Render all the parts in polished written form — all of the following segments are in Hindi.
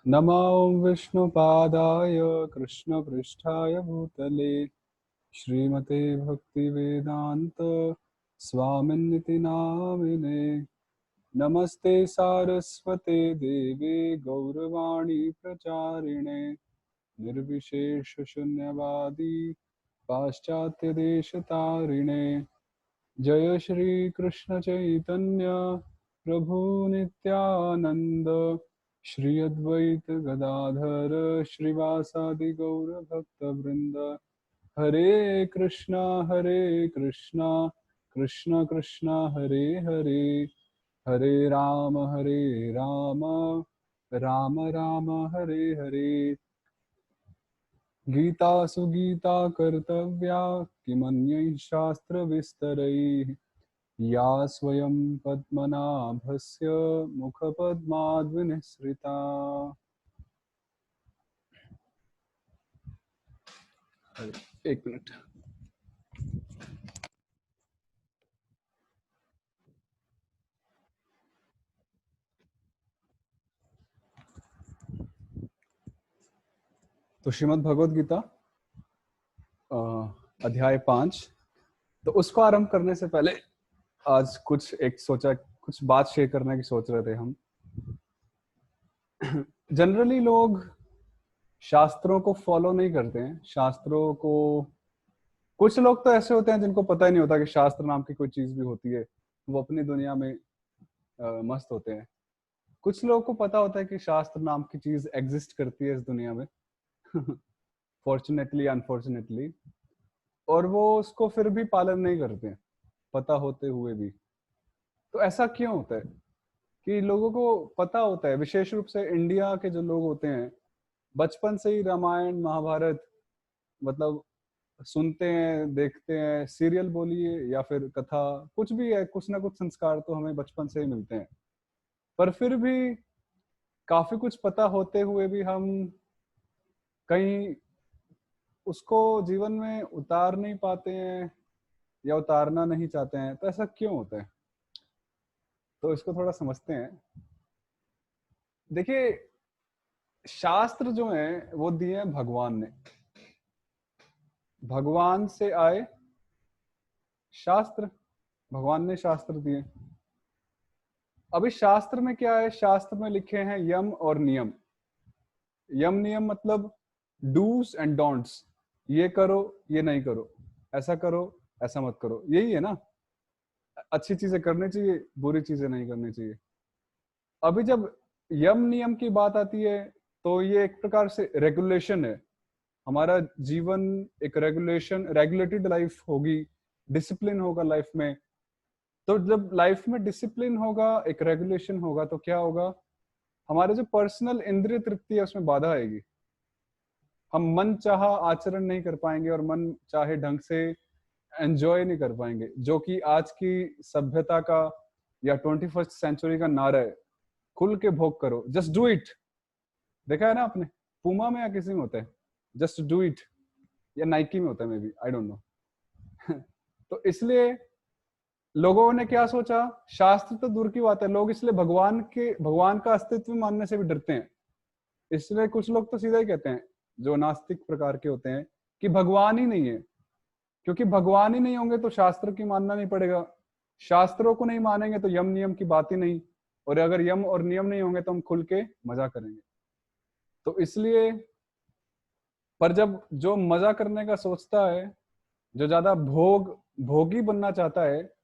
नमो विष्णुपादाय कृष्णपृष्ठाय भूतले श्रीमते भक्तिवेदांत स्वामिन्निति नामिने। नमस्ते सारस्वते देवे गौरवाणी प्रचारिणे निर्विशेष शून्यवादी पाश्चात्य देशतारिणे। जय श्री कृष्ण चैतन्य प्रभु नित्यानंद श्री अद्वैत गदाधर श्रीवासादि गौर भक्त वृंद। हरे कृष्णा कृष्ण कृष्णा हरे हरे, हरे राम राम राम हरे हरे। गीता सुगीता कर्तव्या किमन्यैः शास्त्र विस्तरैः या स्वयं पद्मनाभस्य मुखपद्माद्विनिसृता। एक मिनट। तो श्रीमद् भगवद गीता अध्याय 5। तो उसको आरंभ करने से पहले आज कुछ बात शेयर करने की सोच रहे थे हम। जनरली लोग शास्त्रों को फॉलो नहीं करते हैं। शास्त्रों को कुछ लोग तो ऐसे होते हैं जिनको पता ही नहीं होता कि शास्त्र नाम की कोई चीज भी होती है, वो अपनी दुनिया में मस्त होते हैं। कुछ लोगों को पता होता है कि शास्त्र नाम की चीज एग्जिस्ट करती है इस दुनिया में फॉर्चुनेटली अनफॉर्चुनेटली, और वो उसको फिर भी पालन नहीं करते हैं पता होते हुए भी। तो ऐसा क्यों होता है कि लोगों को पता होता है, विशेष रूप से इंडिया के जो लोग होते हैं, बचपन से ही रामायण महाभारत मतलब सुनते हैं, देखते हैं, सीरियल बोलिए या फिर कथा, कुछ भी है, कुछ ना कुछ संस्कार तो हमें बचपन से ही मिलते हैं। पर फिर भी काफी कुछ पता होते हुए भी हम कहीं उसको जीवन में उतार नहीं पाते हैं या उतारना नहीं चाहते हैं। तो ऐसा क्यों होता है, तो इसको थोड़ा समझते हैं। देखिए, शास्त्र जो है वो दिए हैं भगवान ने, भगवान से आए शास्त्र, भगवान ने शास्त्र दिए। अभी शास्त्र में क्या है, शास्त्र में लिखे हैं यम और नियम। यम नियम मतलब डूज एंड डोंट्स, ये करो ये नहीं करो, ऐसा करो ऐसा मत करो, यही है ना। अच्छी चीजें करनी चाहिए, बुरी चीजें नहीं करनी चाहिए। अभी जब यम नियम की बात आती है तो ये एक प्रकार से रेगुलेशन है। हमारा जीवन एक रेगुलेटेड लाइफ होगी, डिसिप्लिन होगा लाइफ में। तो जब लाइफ में डिसिप्लिन होगा, एक रेगुलेशन होगा, तो क्या होगा, हमारे जो पर्सनल इंद्रिय तृप्ति है उसमें बाधा आएगी। हम मन चाहा आचरण नहीं कर पाएंगे और मन चाहे ढंग से एंजॉय नहीं कर पाएंगे, जो कि आज की सभ्यता का या 21st सेंचुरी का नारा है। खुल के भोग करो, जस्ट डू इट। देखा है ना आपने, पूमा में या किसी में होता है जस्ट डू इट, या नाइकी में होता है may be, I don't know तो इसलिए लोगों ने क्या सोचा, शास्त्र तो दूर की बात है, लोग इसलिए भगवान का अस्तित्व मानने से भी डरते हैं। इसलिए कुछ लोग तो सीधा ही कहते हैं, जो नास्तिक प्रकार के होते हैं, कि भगवान ही नहीं है। क्योंकि भगवान ही नहीं होंगे तो शास्त्र की मानना नहीं पड़ेगा, शास्त्रों को नहीं मानेंगे तो यम नियम की बात ही नहीं, और अगर यम और नियम नहीं होंगे तो हम खुल के मजा करेंगे। तो इसलिए, पर जब जो मजा करने का सोचता है, जो ज्यादा भोगी बनना चाहता है,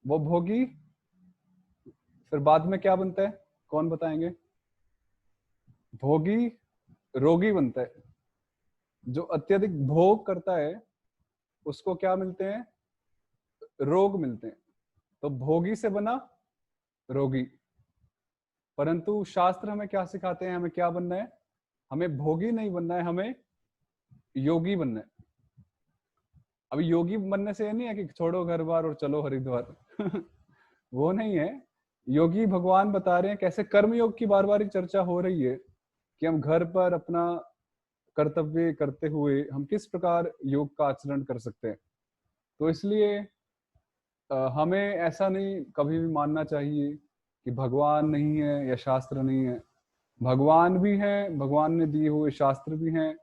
वो भोगी फिर बाद में क्या बनता है, कौन बताएंगे। भोगी रोगी बनता है। जो अत्यधिक भोग करता है उसको क्या मिलते हैं, रोग मिलते हैं। तो भोगी से बना रोगी। परंतु शास्त्र हमें क्या सिखाते हैं, हमें क्या बनना है, हमें भोगी नहीं बनना है, हमें योगी बनना है। अभी योगी बनने से ये नहीं है कि छोड़ो घर बार और चलो हरिद्वार वो नहीं है। योगी भगवान बता रहे हैं कैसे कर्म योग की बार बार चर्चा हो रही है, कि हम घर पर अपना कर्तव्य करते हुए हम किस प्रकार योग का आचरण कर सकते हैं। तो इसलिए हमें ऐसा नहीं कभी भी मानना चाहिए कि भगवान नहीं है या शास्त्र नहीं है। भगवान भी हैं, भगवान ने दिए हुए शास्त्र भी हैं,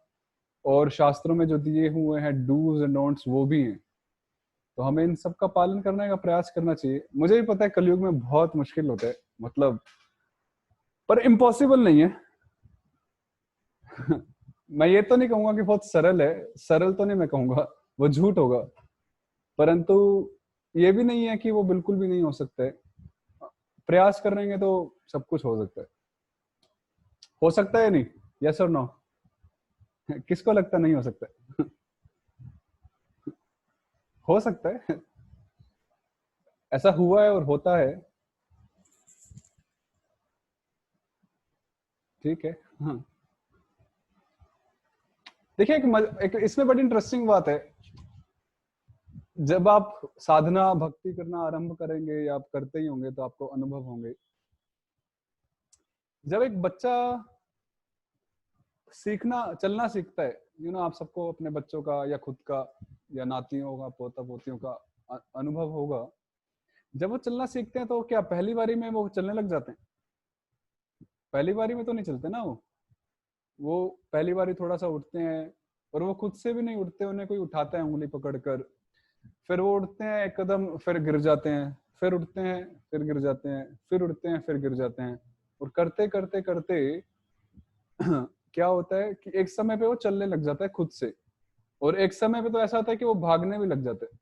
और शास्त्रों में जो दिए हुए हैं डूज एंड डोंट्स वो भी हैं। तो हमें इन सब का पालन करने का प्रयास करना चाहिए। मुझे भी पता है कलयुग में बहुत मुश्किल होता है, मतलब, पर इम्पॉसिबल नहीं है। मैं ये तो नहीं कहूंगा कि बहुत सरल है, सरल तो नहीं मैं कहूंगा, वो झूठ होगा। परंतु ये भी नहीं है कि वो बिल्कुल भी नहीं हो सकता है। प्रयास करेंगे तो सब कुछ हो सकता है। हो सकता है नहीं? यस और नो? किसको लगता नहीं हो सकता है? हो सकता है, ऐसा हुआ है और होता है। ठीक है। हाँ, देखिए एक इसमें बड़ी इंटरेस्टिंग बात है। जब आप साधना भक्ति करना आरंभ करेंगे, या आप करते ही होंगे, तो आपको अनुभव होंगे। जब एक बच्चा सीखना चलना सीखता है, आप सबको अपने बच्चों का या खुद का या नातियों का पोता पोतियों का अनुभव होगा। जब वो चलना सीखते हैं तो क्या पहली बारी में वो चलने लग जाते हैं? पहली बारी में तो नहीं चलते ना। वो पहली बारी थोड़ा सा उठते हैं, और वो खुद से भी नहीं उठते, उन्हें कोई उठाता है उंगली पकड़कर। फिर वो उठते हैं एक कदम, फिर गिर जाते हैं, फिर उठते हैं, फिर गिर जाते हैं, फिर उठते हैं, फिर गिर जाते हैं। और करते करते करते क्या होता है कि एक समय पे वो चलने लग जाता है खुद से। और एक समय पे तो ऐसा होता है कि वो भागने भी लग जाते हैं।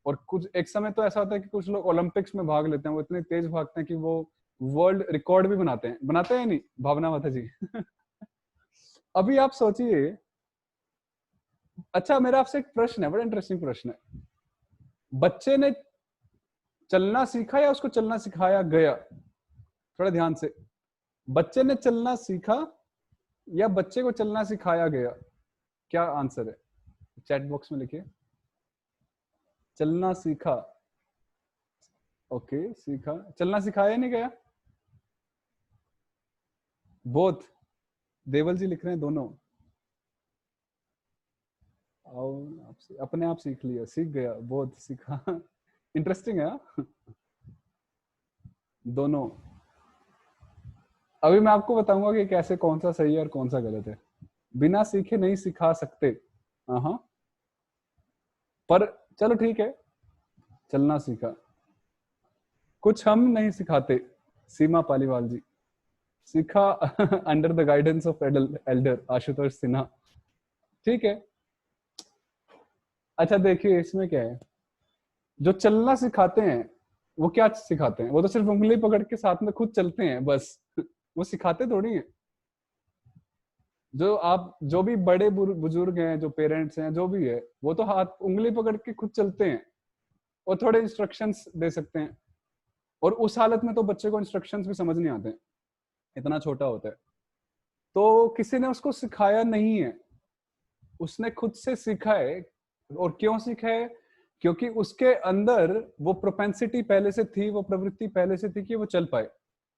और कुछ एक समय तो ऐसा होता है कि कुछ लोग ओलंपिक्स में भाग लेते हैं, वो इतने तेज भागते हैं कि वो वर्ल्ड रिकॉर्ड भी बनाते हैं नहीं, भावना माता जी? अभी आप सोचिए। अच्छा, मेरा आपसे एक प्रश्न है, बड़ा इंटरेस्टिंग प्रश्न है। बच्चे ने चलना सीखा या उसको चलना सिखाया गया? थोड़ा ध्यान से। बच्चे ने चलना सीखा या बच्चे को चलना सिखाया गया? क्या आंसर है? चैट बॉक्स में लिखिए। चलना सीखा। ओके, सीखा। चलना सिखाया नहीं गया? बोथ। देवल जी लिख रहे हैं दोनों। अपने आप सीख लिया, सीख गया, बोथ सीखा। इंटरेस्टिंग है, हाँ? दोनों। अभी मैं आपको बताऊंगा कि कैसे, कौन सा सही है और कौन सा गलत है। बिना सीखे नहीं सिखा सकते। हाँ, पर चलो ठीक है। चलना सीखा। कुछ हम नहीं सिखाते। सीमा पालीवाल जी। सीखा under the guidance of Elder Ashutosh Sinha. ठीक है। अच्छा देखिए, इसमें क्या है। जो चलना सिखाते हैं वो क्या सिखाते हैं? वो तो सिर्फ उंगली पकड़ के साथ में खुद चलते हैं बस। वो सिखाते थोड़ी हैं। जो भी बड़े बुजुर्ग हैं, जो पेरेंट्स हैं, जो भी है, वो तो हाथ उंगली पकड़ के खुद चलते हैं और थोड़े इंस्ट्रक्शंस दे सकते हैं। और उस हालत में तो बच्चे को इंस्ट्रक्शंस भी समझ नहीं आते, इतना छोटा होता है। तो किसी ने उसको सिखाया नहीं है, उसने खुद से सीखा है। और क्यों सीखा है? क्योंकि उसके अंदर वो प्रोपेंसिटी पहले से थी, वो प्रवृत्ति पहले से थी कि वो चल पाए।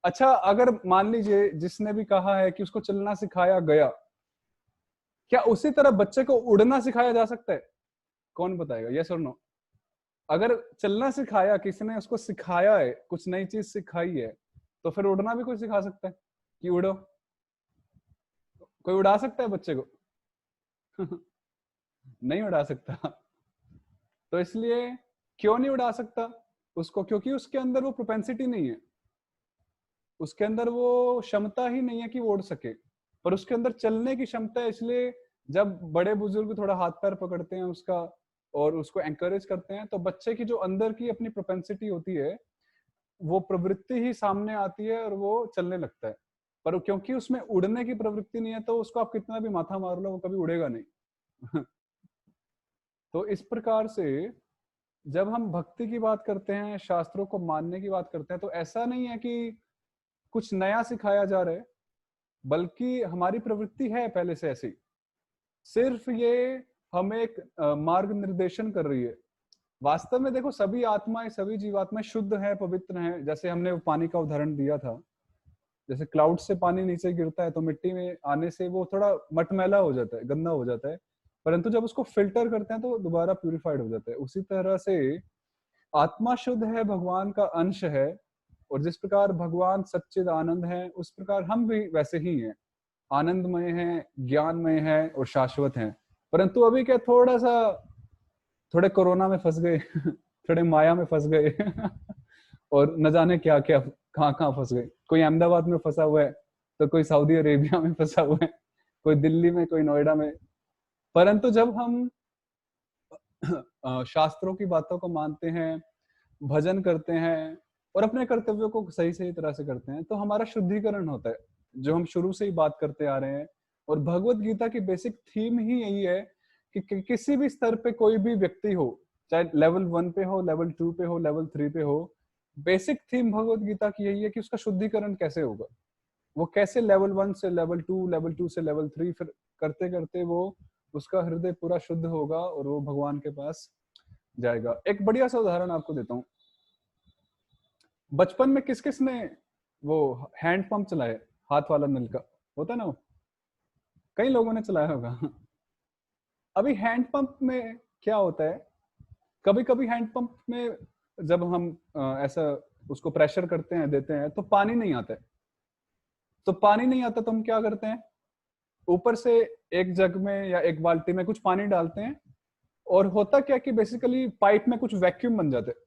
अच्छा, अगर मान लीजिए जिसने भी कहा है कि उसको चलना सिखाया गया, क्या उसी तरह बच्चे को उड़ना सिखाया जा सकता है? कौन बताएगा, यस और नो? अगर चलना सिखाया, किसी ने उसको सिखाया है, कुछ नई चीज सिखाई है, तो फिर उड़ना भी कोई सिखा सकता है कि उड़ो? कोई उड़ा सकता है बच्चे को? नहीं उड़ा सकता। तो इसलिए क्यों नहीं उड़ा सकता उसको? क्योंकि उसके अंदर वो प्रोपेंसिटी नहीं है, उसके अंदर वो क्षमता ही नहीं है कि वो उड़ सके। पर उसके अंदर चलने की क्षमता है। इसलिए जब बड़े बुजुर्ग थोड़ा हाथ पैर पकड़ते हैं उसका और उसको एंकरेज करते हैं, तो बच्चे की जो अंदर की अपनी प्रोपेंसिटी होती है, वो प्रवृत्ति ही सामने आती है और वो चलने लगता है। पर क्योंकि उसमें उड़ने की प्रवृत्ति नहीं है, तो उसको आप कितना भी माथा मार लो, वो कभी उड़ेगा नहीं। तो इस प्रकार से जब हम भक्ति की बात करते हैं, शास्त्रों को मानने की बात करते हैं, तो ऐसा नहीं है कि कुछ नया सिखाया जा रहा है, बल्कि हमारी प्रवृत्ति है पहले से ऐसी। सिर्फ ये हमें एक मार्ग निर्देशन कर रही है। वास्तव में देखो, सभी आत्माएं, सभी जीवात्माएं शुद्ध है, पवित्र हैं। जैसे हमने वो पानी का उदाहरण दिया था, जैसे क्लाउड से पानी नीचे गिरता है तो मिट्टी में आने से वो थोड़ा मटमैला हो जाता है, गंदा हो जाता है, परंतु जब उसको फिल्टर करते हैं तो दोबारा प्यूरिफाइड हो जाता है। उसी तरह से आत्मा शुद्ध है, भगवान का अंश है, और जिस प्रकार भगवान सच्चिद आनंद है, उस प्रकार हम भी वैसे ही हैं, आनंदमय हैं, ज्ञानमय हैं और शाश्वत हैं। परंतु अभी क्या थोड़े कोरोना में फंस गए थोड़े माया में फंस गए और न जाने क्या क्या कहाँ कहाँ फंस गए। कोई अहमदाबाद में फंसा हुआ है, तो कोई सऊदी अरेबिया में फंसा हुआ है, कोई दिल्ली में, कोई नोएडा में। परंतु जब हम शास्त्रों की बातों को मानते हैं, भजन करते हैं और अपने कर्तव्यों को सही सही तरह से करते हैं, तो हमारा शुद्धिकरण होता है, जो हम शुरू से ही बात करते आ रहे हैं। और भगवत गीता की बेसिक थीम ही यही है कि किसी भी स्तर पे कोई भी व्यक्ति हो, चाहे लेवल 1 पे हो, लेवल 2 पे हो, लेवल 3 पे हो, बेसिक थीम भगवत गीता की यही है कि उसका शुद्धिकरण कैसे होगा। वो कैसे लेवल 1 से लेवल 2, लेवल 2 से लेवल 3, फिर करते करते वो उसका हृदय पूरा शुद्ध होगा और वो भगवान के पास जाएगा। एक बढ़िया सा उदाहरण आपको देता हूँ। बचपन में किस किस ने वो हैंड पंप चलाए, हाथ वाला नल का होता है ना, वो कई लोगों ने चलाया होगा। अभी हैंड पंप में क्या होता है, कभी कभी हैंड पंप में जब हम ऐसा उसको प्रेशर करते हैं, देते हैं, तो पानी नहीं आता है। तो पानी नहीं आता तो हम क्या करते हैं, ऊपर से एक जग में या एक बाल्टी में कुछ पानी डालते हैं, और होता क्या कि बेसिकली पाइप में कुछ वैक्यूम बन जाते हैं।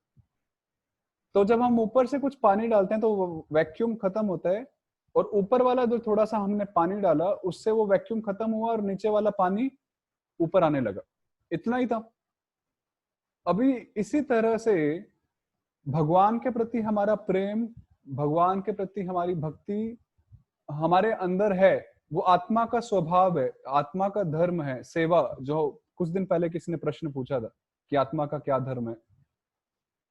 तो जब हम ऊपर से कुछ पानी डालते हैं तो वो वैक्यूम खत्म होता है, और ऊपर वाला जो थोड़ा सा हमने पानी डाला उससे वो वैक्यूम खत्म हुआ और नीचे वाला पानी ऊपर आने लगा। इतना ही था। अभी इसी तरह से भगवान के प्रति हमारा प्रेम, भगवान के प्रति हमारी भक्ति हमारे अंदर है, वो आत्मा का स्वभाव है, आत्मा का धर्म है सेवा। जो कुछ दिन पहले किसी ने प्रश्न पूछा था कि आत्मा का क्या धर्म है।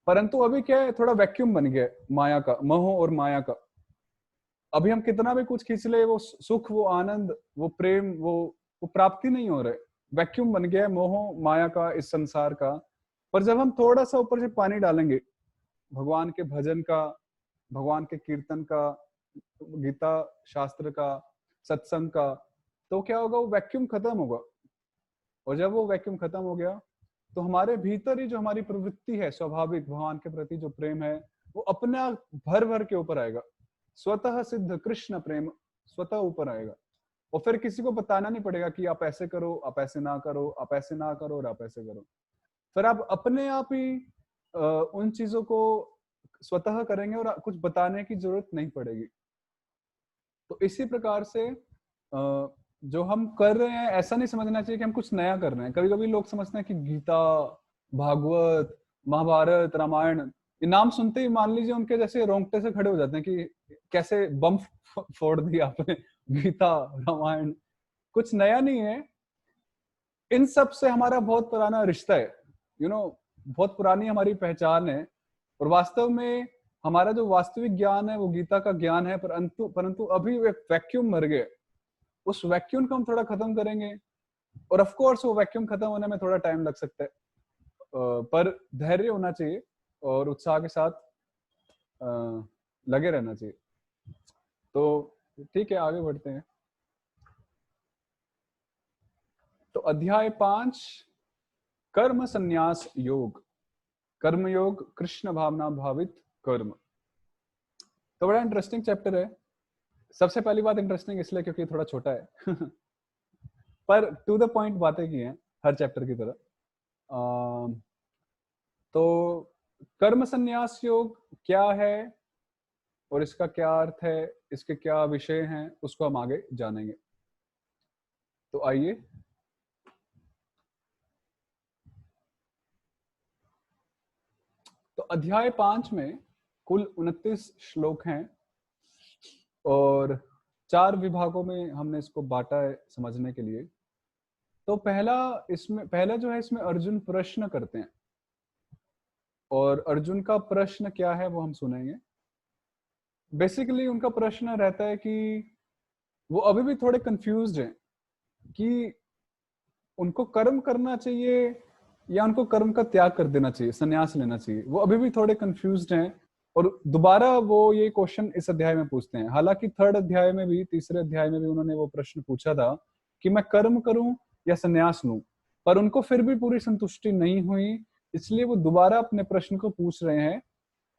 परंतु अभी क्या है, थोड़ा वैक्यूम बन गया माया का, मोह और माया का। अभी हम कितना भी कुछ खींच ले, वो सुख, वो आनंद, वो प्रेम, वो प्राप्ति नहीं हो रहे। वैक्यूम बन गया है मोह माया का, इस संसार का। पर जब हम थोड़ा सा ऊपर से पानी डालेंगे भगवान के भजन का, भगवान के कीर्तन का, गीता शास्त्र का, सत्संग का, तो क्या होगा, वो वैक्यूम खत्म होगा। और जब वो वैक्यूम खत्म हो गया तो हमारे भीतर ही जो हमारी प्रवृत्ति है स्वाभाविक, भगवान के प्रति जो प्रेम है, वो अपने आप भर भर के ऊपर आएगा। स्वतः सिद्ध कृष्ण प्रेम स्वतः ऊपर आएगा। और फिर किसी को बताना नहीं पड़ेगा कि आप ऐसे करो, आप ऐसे ना करो, आप ऐसे ना करो और आप ऐसे करो। फिर आप अपने आप ही उन चीजों को स्वतः करेंगे और कुछ बताने की जरूरत नहीं पड़ेगी। तो इसी प्रकार से जो हम कर रहे हैं, ऐसा नहीं समझना चाहिए कि हम कुछ नया कर रहे हैं। कभी कभी लोग समझते हैं कि गीता, भागवत, महाभारत, रामायण, ये नाम सुनते ही मान लीजिए उनके जैसे रोंगटे से खड़े हो जाते हैं कि कैसे बम फोड़ दिया आपने। गीता, रामायण कुछ नया नहीं है। इन सब से हमारा बहुत पुराना रिश्ता है, बहुत पुरानी हमारी पहचान है। और वास्तव में हमारा जो वास्तविक ज्ञान है वो गीता का ज्ञान है। परंतु अभी एक वैक्यूम मर गए, उस वैक्यूम को हम थोड़ा खत्म करेंगे। और ऑफ कोर्स वो वैक्यूम खत्म होने में थोड़ा टाइम लग सकता है, पर धैर्य होना चाहिए और उत्साह के साथ लगे रहना चाहिए। तो ठीक है, आगे बढ़ते हैं। तो अध्याय 5, कर्म संन्यास योग, कर्म योग, कृष्ण भावना भावित कर्म। तो बड़ा इंटरेस्टिंग चैप्टर है। सबसे पहली बात इंटरेस्टिंग इसलिए क्योंकि थोड़ा छोटा है पर टू द पॉइंट बातें की हैं हर चैप्टर की तरह। तो कर्म संन्यास योग क्या है और इसका क्या अर्थ है, इसके क्या विषय हैं, उसको हम आगे जानेंगे। तो आइए, तो अध्याय 5 में कुल 29 श्लोक हैं और 4 विभागों में हमने इसको बांटा है समझने के लिए। तो पहला जो है, इसमें अर्जुन प्रश्न करते हैं, और अर्जुन का प्रश्न क्या है वो हम सुनेंगे। बेसिकली उनका प्रश्न रहता है कि वो अभी भी थोड़े कंफ्यूज्ड हैं कि उनको कर्म करना चाहिए या उनको कर्म का त्याग कर देना चाहिए, संन्यास लेना चाहिए। वो अभी भी थोड़े कंफ्यूज्ड हैं और दोबारा वो ये क्वेश्चन इस अध्याय में पूछते हैं। हालांकि तीसरे अध्याय में भी उन्होंने वो प्रश्न पूछा था कि मैं कर्म करूं या संन्यास लूं, पर उनको फिर भी पूरी संतुष्टि नहीं हुई। इसलिए वो दोबारा अपने प्रश्न को पूछ रहे हैं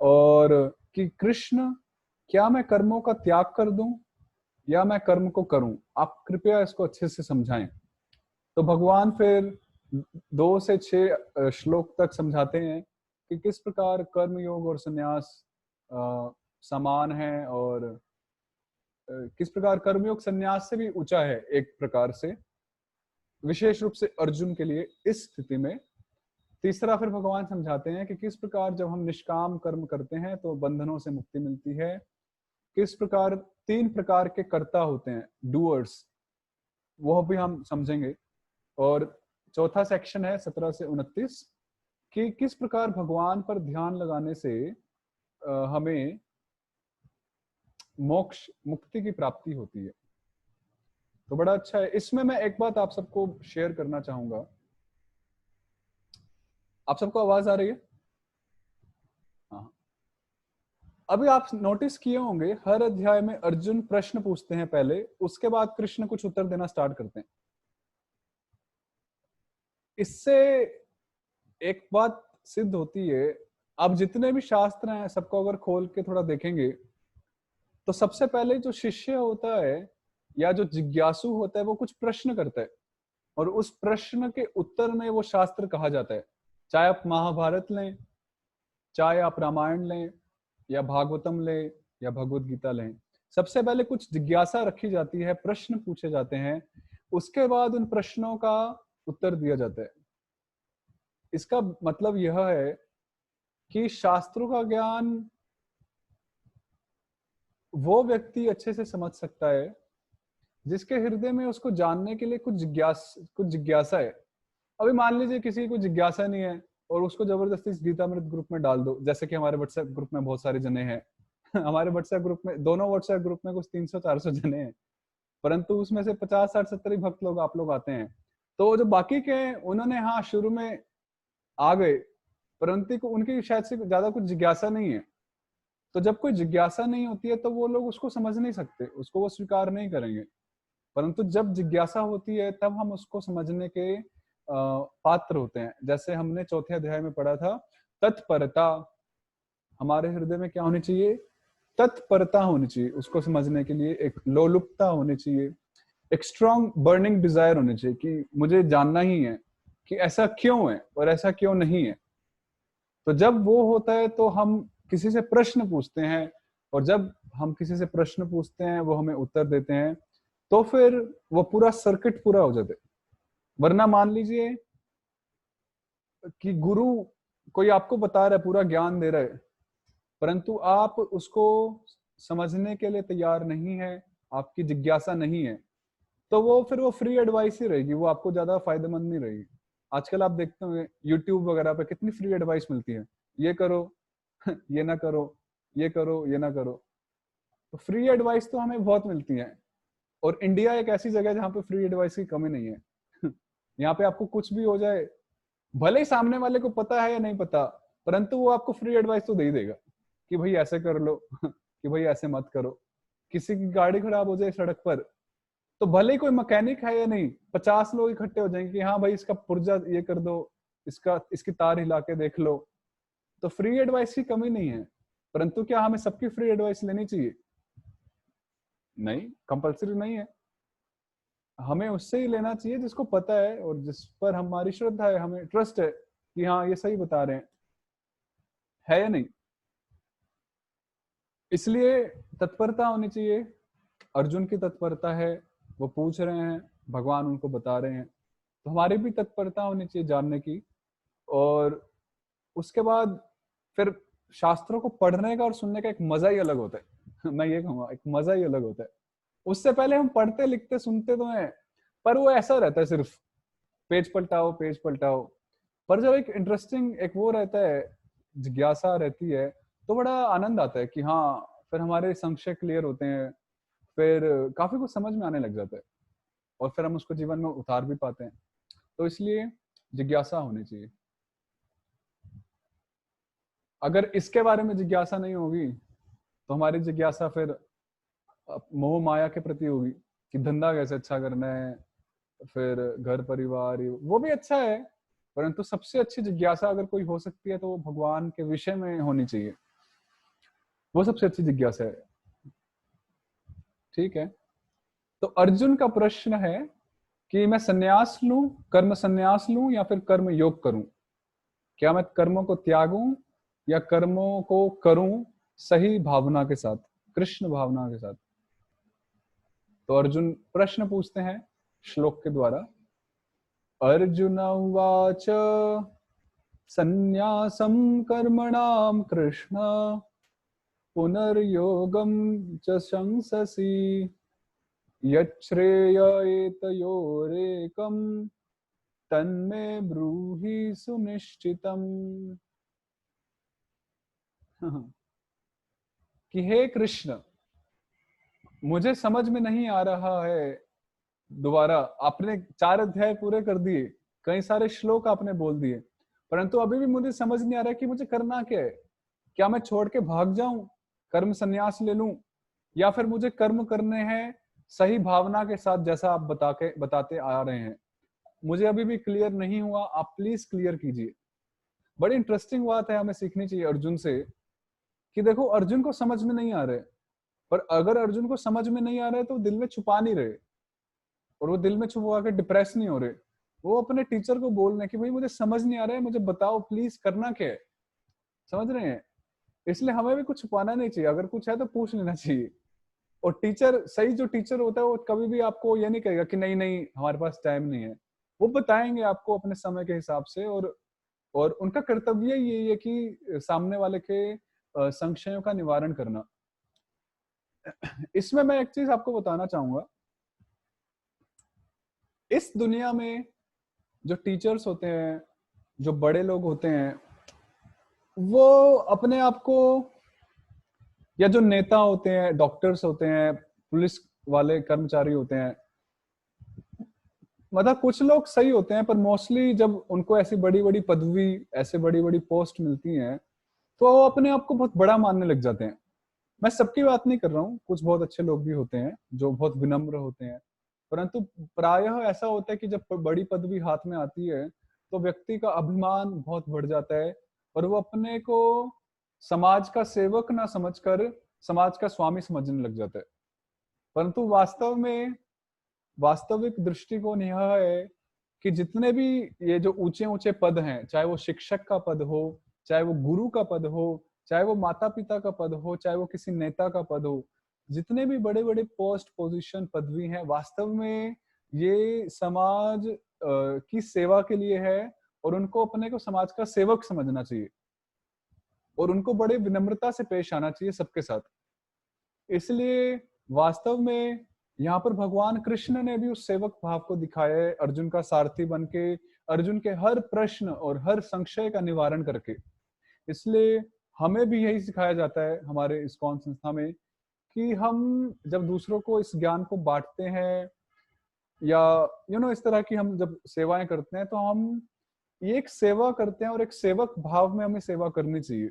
और कि कृष्ण, क्या मैं कर्मों का त्याग कर दूं या मैं कर्म को करूं? आप कृपया इसको अच्छे से समझाएं। तो भगवान फिर 2 से 6 श्लोक तक समझाते हैं कि किस प्रकार कर्म योग और संन्यास समान है, और किस प्रकार कर्मयोग संन्यास से भी ऊंचा है एक प्रकार से, विशेष रूप से अर्जुन के लिए इस स्थिति में। तीसरा फिर भगवान समझाते हैं कि किस प्रकार जब हम निष्काम कर्म करते हैं तो बंधनों से मुक्ति मिलती है, किस प्रकार 3 प्रकार के कर्ता होते हैं, डूअर्स, वो भी हम समझेंगे। और चौथा सेक्शन है 17 से 29 कि किस प्रकार भगवान पर ध्यान लगाने से हमें मोक्ष, मुक्ति की प्राप्ति होती है। तो बड़ा अच्छा है। इसमें मैं एक बात आप सबको शेयर करना चाहूंगा। आप सबको आवाज आ रही है? हाँ। अभी आप नोटिस किए होंगे हर अध्याय में अर्जुन प्रश्न पूछते हैं पहले, उसके बाद कृष्ण कुछ उत्तर देना स्टार्ट करते हैं। इससे एक बात सिद्ध होती है, आप जितने भी शास्त्र हैं सबको अगर खोल के थोड़ा देखेंगे तो सबसे पहले जो शिष्य होता है या जो जिज्ञासु होता है वो कुछ प्रश्न करता है, और उस प्रश्न के उत्तर में वो शास्त्र कहा जाता है। चाहे आप महाभारत लें, चाहे आप रामायण लें, या भागवतम लें, या भगवत गीता लें, सबसे पहले कुछ जिज्ञासा रखी जाती है, प्रश्न पूछे जाते हैं, उसके बाद उन प्रश्नों का उत्तर दिया जाता है। इसका मतलब यह है कि शास्त्रों का ज्ञान वो व्यक्ति अच्छे से समझ सकता है जिसके हृदय में उसको जानने के लिए कुछ जिज्ञासा है। अभी मान लीजिए किसी को जिज्ञासा नहीं है और उसको जबरदस्ती इस गीतामृत ग्रुप में डाल दो, जैसे कि हमारे व्हाट्सएप ग्रुप में बहुत सारे जने हैं हमारे व्हाट्सएप ग्रुप में, दोनों व्हाट्सएप ग्रुप में कुछ 300-400 जने हैं, परंतु उसमें से 50-60-70 ही भक्त लोग आप लोग आते हैं। तो जो बाकी के हैं उन्होंने हाँ शुरू में आ गए, परंतु उनकी शायद से ज्यादा कुछ जिज्ञासा नहीं है। तो जब कोई जिज्ञासा नहीं होती है तो वो लोग उसको समझ नहीं सकते, उसको वो स्वीकार नहीं करेंगे। परंतु जब जिज्ञासा होती है तब हम उसको समझने के पात्र होते हैं। जैसे हमने चौथे अध्याय में पढ़ा था, तत्परता। हमारे हृदय में क्या होनी चाहिए? तत्परता होनी चाहिए, उसको समझने के लिए एक लोलुपता होनी चाहिए, एक स्ट्रॉन्ग बर्निंग डिजायर होनी चाहिए कि मुझे जानना ही है कि ऐसा क्यों है और ऐसा क्यों नहीं है। तो जब वो होता है तो हम किसी से प्रश्न पूछते हैं, और जब हम किसी से प्रश्न पूछते हैं वो हमें उत्तर देते हैं, तो फिर वो पूरा सर्किट पूरा हो जाता है। वरना मान लीजिए कि गुरु कोई आपको बता रहा है, पूरा ज्ञान दे रहा है, परंतु आप उसको समझने के लिए तैयार नहीं है, आपकी जिज्ञासा नहीं है, तो वो फिर वो फ्री एडवाइस ही रहेगी, वो आपको ज्यादा फायदेमंद नहीं रहेगी। आजकल आप देखते होंगे यूट्यूब वगैरह पे कितनी फ्री एडवाइस मिलती है, ये करो ये ना करो, ये करो ये ना करो। तो फ्री एडवाइस तो हमें बहुत मिलती है, और इंडिया एक ऐसी जगह है जहाँ पे फ्री एडवाइस की कमी नहीं है यहाँ पे आपको कुछ भी हो जाए, भले ही सामने वाले को पता है या नहीं पता, परंतु वो आपको फ्री एडवाइस तो दे ही देगा कि भाई ऐसे कर लो कि भाई ऐसे मत करो। किसी की गाड़ी खराब हो जाए सड़क पर, तो भले ही कोई मैकेनिक है या नहीं, 50 लोग इकट्ठे हो जाएंगे कि हाँ भाई इसका पुर्जा ये कर दो, इसकी तार हिला के देख लो। तो फ्री एडवाइस की कमी नहीं है, परंतु क्या हमें सबकी फ्री एडवाइस लेनी चाहिए? नहीं, कंपल्सरी नहीं है। हमें उससे ही लेना चाहिए जिसको पता है और जिस पर हमारी श्रद्धा है, हमें ट्रस्ट है कि हाँ ये सही बता रहे हैं, है या नहीं। इसलिए तत्परता होनी चाहिए। अर्जुन की तत्परता है, वो पूछ रहे हैं, भगवान उनको बता रहे हैं, तो हमारी भी तत्परता होनी चाहिए जानने की। और उसके बाद फिर शास्त्रों को पढ़ने का और सुनने का एक मजा ही अलग होता है मैं ये कहूंगा, एक मजा ही अलग होता है। उससे पहले हम पढ़ते लिखते सुनते तो हैं, पर वो ऐसा रहता है सिर्फ पेज पलटाओ पेज पलटाओ। पर जब एक इंटरेस्टिंग एक वो रहता है, जिज्ञासा रहती है, तो बड़ा आनंद आता है कि हाँ फिर हमारे संशय क्लियर होते हैं, फिर काफी कुछ समझ में आने लग जाता है, और फिर हम उसको जीवन में उतार भी पाते हैं। तो इसलिए जिज्ञासा होनी चाहिए। अगर इसके बारे में जिज्ञासा नहीं होगी तो हमारी जिज्ञासा फिर मोह माया के प्रति होगी कि धंधा कैसे अच्छा करना है, फिर घर परिवार वो भी अच्छा है, परंतु सबसे अच्छी जिज्ञासा अगर कोई हो सकती है तो वो भगवान के विषय में होनी चाहिए। वो सबसे अच्छी जिज्ञासा है। ठीक है, तो अर्जुन का प्रश्न है कि मैं संन्यास लूं, कर्म संन्यास लूं या फिर कर्म योग करूं। क्या मैं कर्मों को त्यागूं या कर्मों को करूं सही भावना के साथ, कृष्ण भावना के साथ। तो अर्जुन प्रश्न पूछते हैं श्लोक के द्वारा। अर्जुन उवाच संन्यासं कर्मणां कृष्ण पुनर्योगं च शंससि यच्छ्रेय एतयोरेकं तन्मे ब्रूहि सुनिश्चितम्। कि हे कृष्ण, मुझे समझ में नहीं आ रहा है। दोबारा आपने 4 अध्याय पूरे कर दिए, कई सारे श्लोक आपने बोल दिए, परंतु अभी भी मुझे समझ नहीं आ रहा है कि मुझे करना क्या है। क्या मैं छोड़ के भाग जाऊं, कर्म संन्यास ले लूं, या फिर मुझे कर्म करने हैं सही भावना के साथ, जैसा आप बताते आ रहे हैं। मुझे अभी भी क्लियर नहीं हुआ, आप प्लीज क्लियर कीजिए। बड़ी इंटरेस्टिंग बात है, हमें सीखनी चाहिए अर्जुन से कि देखो अर्जुन को समझ में नहीं आ रहे, पर अगर अर्जुन को समझ में नहीं आ रहा है तो दिल में छुपा नहीं रहे, और वो दिल में छुपा के डिप्रेस नहीं हो रहे। वो अपने टीचर को बोल रहे हैं कि भाई मुझे समझ नहीं आ रहा है, मुझे बताओ प्लीज करना क्या है। समझ रहे हैं? इसलिए हमें भी कुछ छुपाना नहीं चाहिए, अगर कुछ है तो पूछ लेना चाहिए। और टीचर, सही जो टीचर होता है वो कभी भी आपको ये नहीं कहेगा कि नहीं नहीं हमारे पास टाइम नहीं है। वो बताएंगे आपको अपने समय के हिसाब से, और उनका कर्तव्य ये है कि सामने वाले के संशयों का निवारण करना। इसमें मैं एक चीज आपको बताना चाहूंगा। इस दुनिया में जो टीचर्स होते हैं, जो बड़े लोग होते हैं, वो अपने आप को, या जो नेता होते हैं, डॉक्टर्स होते हैं, पुलिस वाले कर्मचारी होते हैं, मतलब कुछ लोग सही होते हैं, पर मोस्टली जब उनको ऐसी बड़ी बड़ी पदवी, ऐसे बड़ी बड़ी पोस्ट मिलती हैं, तो वो अपने आप को बहुत बड़ा मानने लग जाते हैं। मैं सबकी बात नहीं कर रहा हूँ, कुछ बहुत अच्छे लोग भी होते हैं जो बहुत विनम्र होते हैं, परंतु प्रायः ऐसा होता है कि जब बड़ी पदवी हाथ में आती है तो व्यक्ति का अभिमान बहुत बढ़ जाता है, और वो अपने को समाज का सेवक ना समझकर समाज का स्वामी समझने लग जाता है। परंतु वास्तव में वास्तविक दृष्टिकोण यह है कि जितने भी ये जो ऊंचे ऊंचे पद हैं, चाहे वो शिक्षक का पद हो, चाहे वो गुरु का पद हो, चाहे वो माता पिता का पद हो, चाहे वो किसी नेता का पद हो, जितने भी बड़े बड़े पोस्ट पोजीशन पदवी हैं, वास्तव में ये समाज की सेवा के लिए है, और उनको अपने को समाज का सेवक समझना चाहिए, और उनको बड़े विनम्रता से पेश आना चाहिए सबके साथ। इसलिए वास्तव में यहाँ पर भगवान कृष्ण ने भी उस सेवक भाव को दिखाया है, अर्जुन का सारथी बन के, अर्जुन के हर प्रश्न और हर संशय का निवारण करके। इसलिए हमें भी यही सिखाया जाता है हमारे इस्कॉन संस्था में, कि हम जब दूसरों को इस ज्ञान को बांटते हैं, या इस तरह की हम जब सेवाएं करते हैं, तो हम ये एक सेवा करते हैं, और एक सेवक भाव में हमें सेवा करनी चाहिए।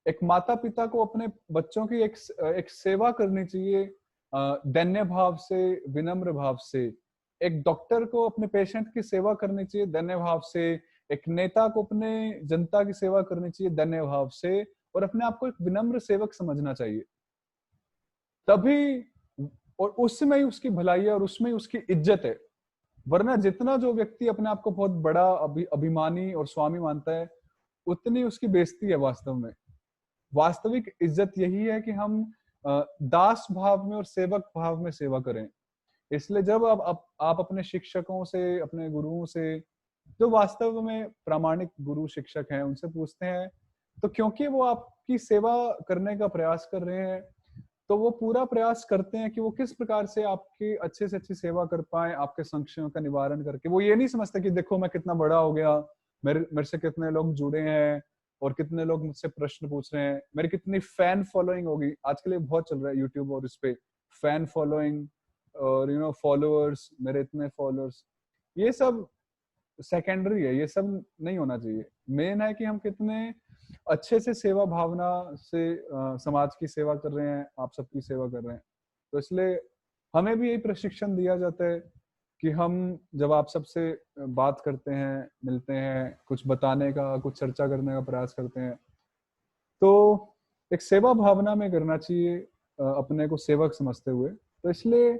एक माता पिता को अपने बच्चों की एक सेवा करनी चाहिए, दैन्य भाव से, विनम्र भाव से। एक डॉक्टर को अपने पेशेंट की सेवा करनी चाहिए दैन्य भाव से। एक नेता को अपने जनता की सेवा करनी चाहिए दैन्य भाव से, और अपने आप को एक विनम्र सेवक समझना चाहिए। तभी, और उसमें ही उसकी भलाई है और उसमें ही उसकी इज्जत है। वरना जितना जो व्यक्ति अपने आप को बहुत बड़ा अभिमानी और स्वामी मानता है, उतनी उसकी बेइज्जती है वास्तव में। वास्तविक इज्जत यही है कि हम दास भाव में और सेवक भाव में सेवा करें। इसलिए जब आप अपने शिक्षकों से, अपने गुरुओं से, जो वास्तव में प्रामाणिक गुरु शिक्षक हैं, उनसे पूछते हैं, तो क्योंकि वो आपकी सेवा करने का प्रयास कर रहे हैं, तो वो पूरा प्रयास करते हैं कि वो किस प्रकार से आपकी अच्छे से अच्छी सेवा कर पाए, आपके संशयों का निवारण करके। वो ये नहीं समझते कि देखो मैं कितना बड़ा हो गया, मेरे से कितने लोग जुड़े हैं, और कितने लोग मुझसे प्रश्न पूछ रहे हैं, मेरी कितनी फैन फॉलोइंग होगी। आजकल ये बहुत चल रहा है यूट्यूब और इस पे, फैन फॉलोइंग और फॉलोअर्स, मेरे इतने फॉलोअर्स। ये सब सेकेंडरी है, ये सब नहीं होना चाहिए। मेन है कि हम कितने अच्छे से सेवा भावना से समाज की सेवा कर रहे हैं, आप सबकी सेवा कर रहे हैं। तो इसलिए हमें भी यही प्रशिक्षण दिया जाता है कि हम जब आप सबसे बात करते हैं, मिलते हैं, कुछ बताने का, कुछ चर्चा करने का प्रयास करते हैं, तो एक सेवा भावना में करना चाहिए, अपने को सेवक समझते हुए। तो इसलिए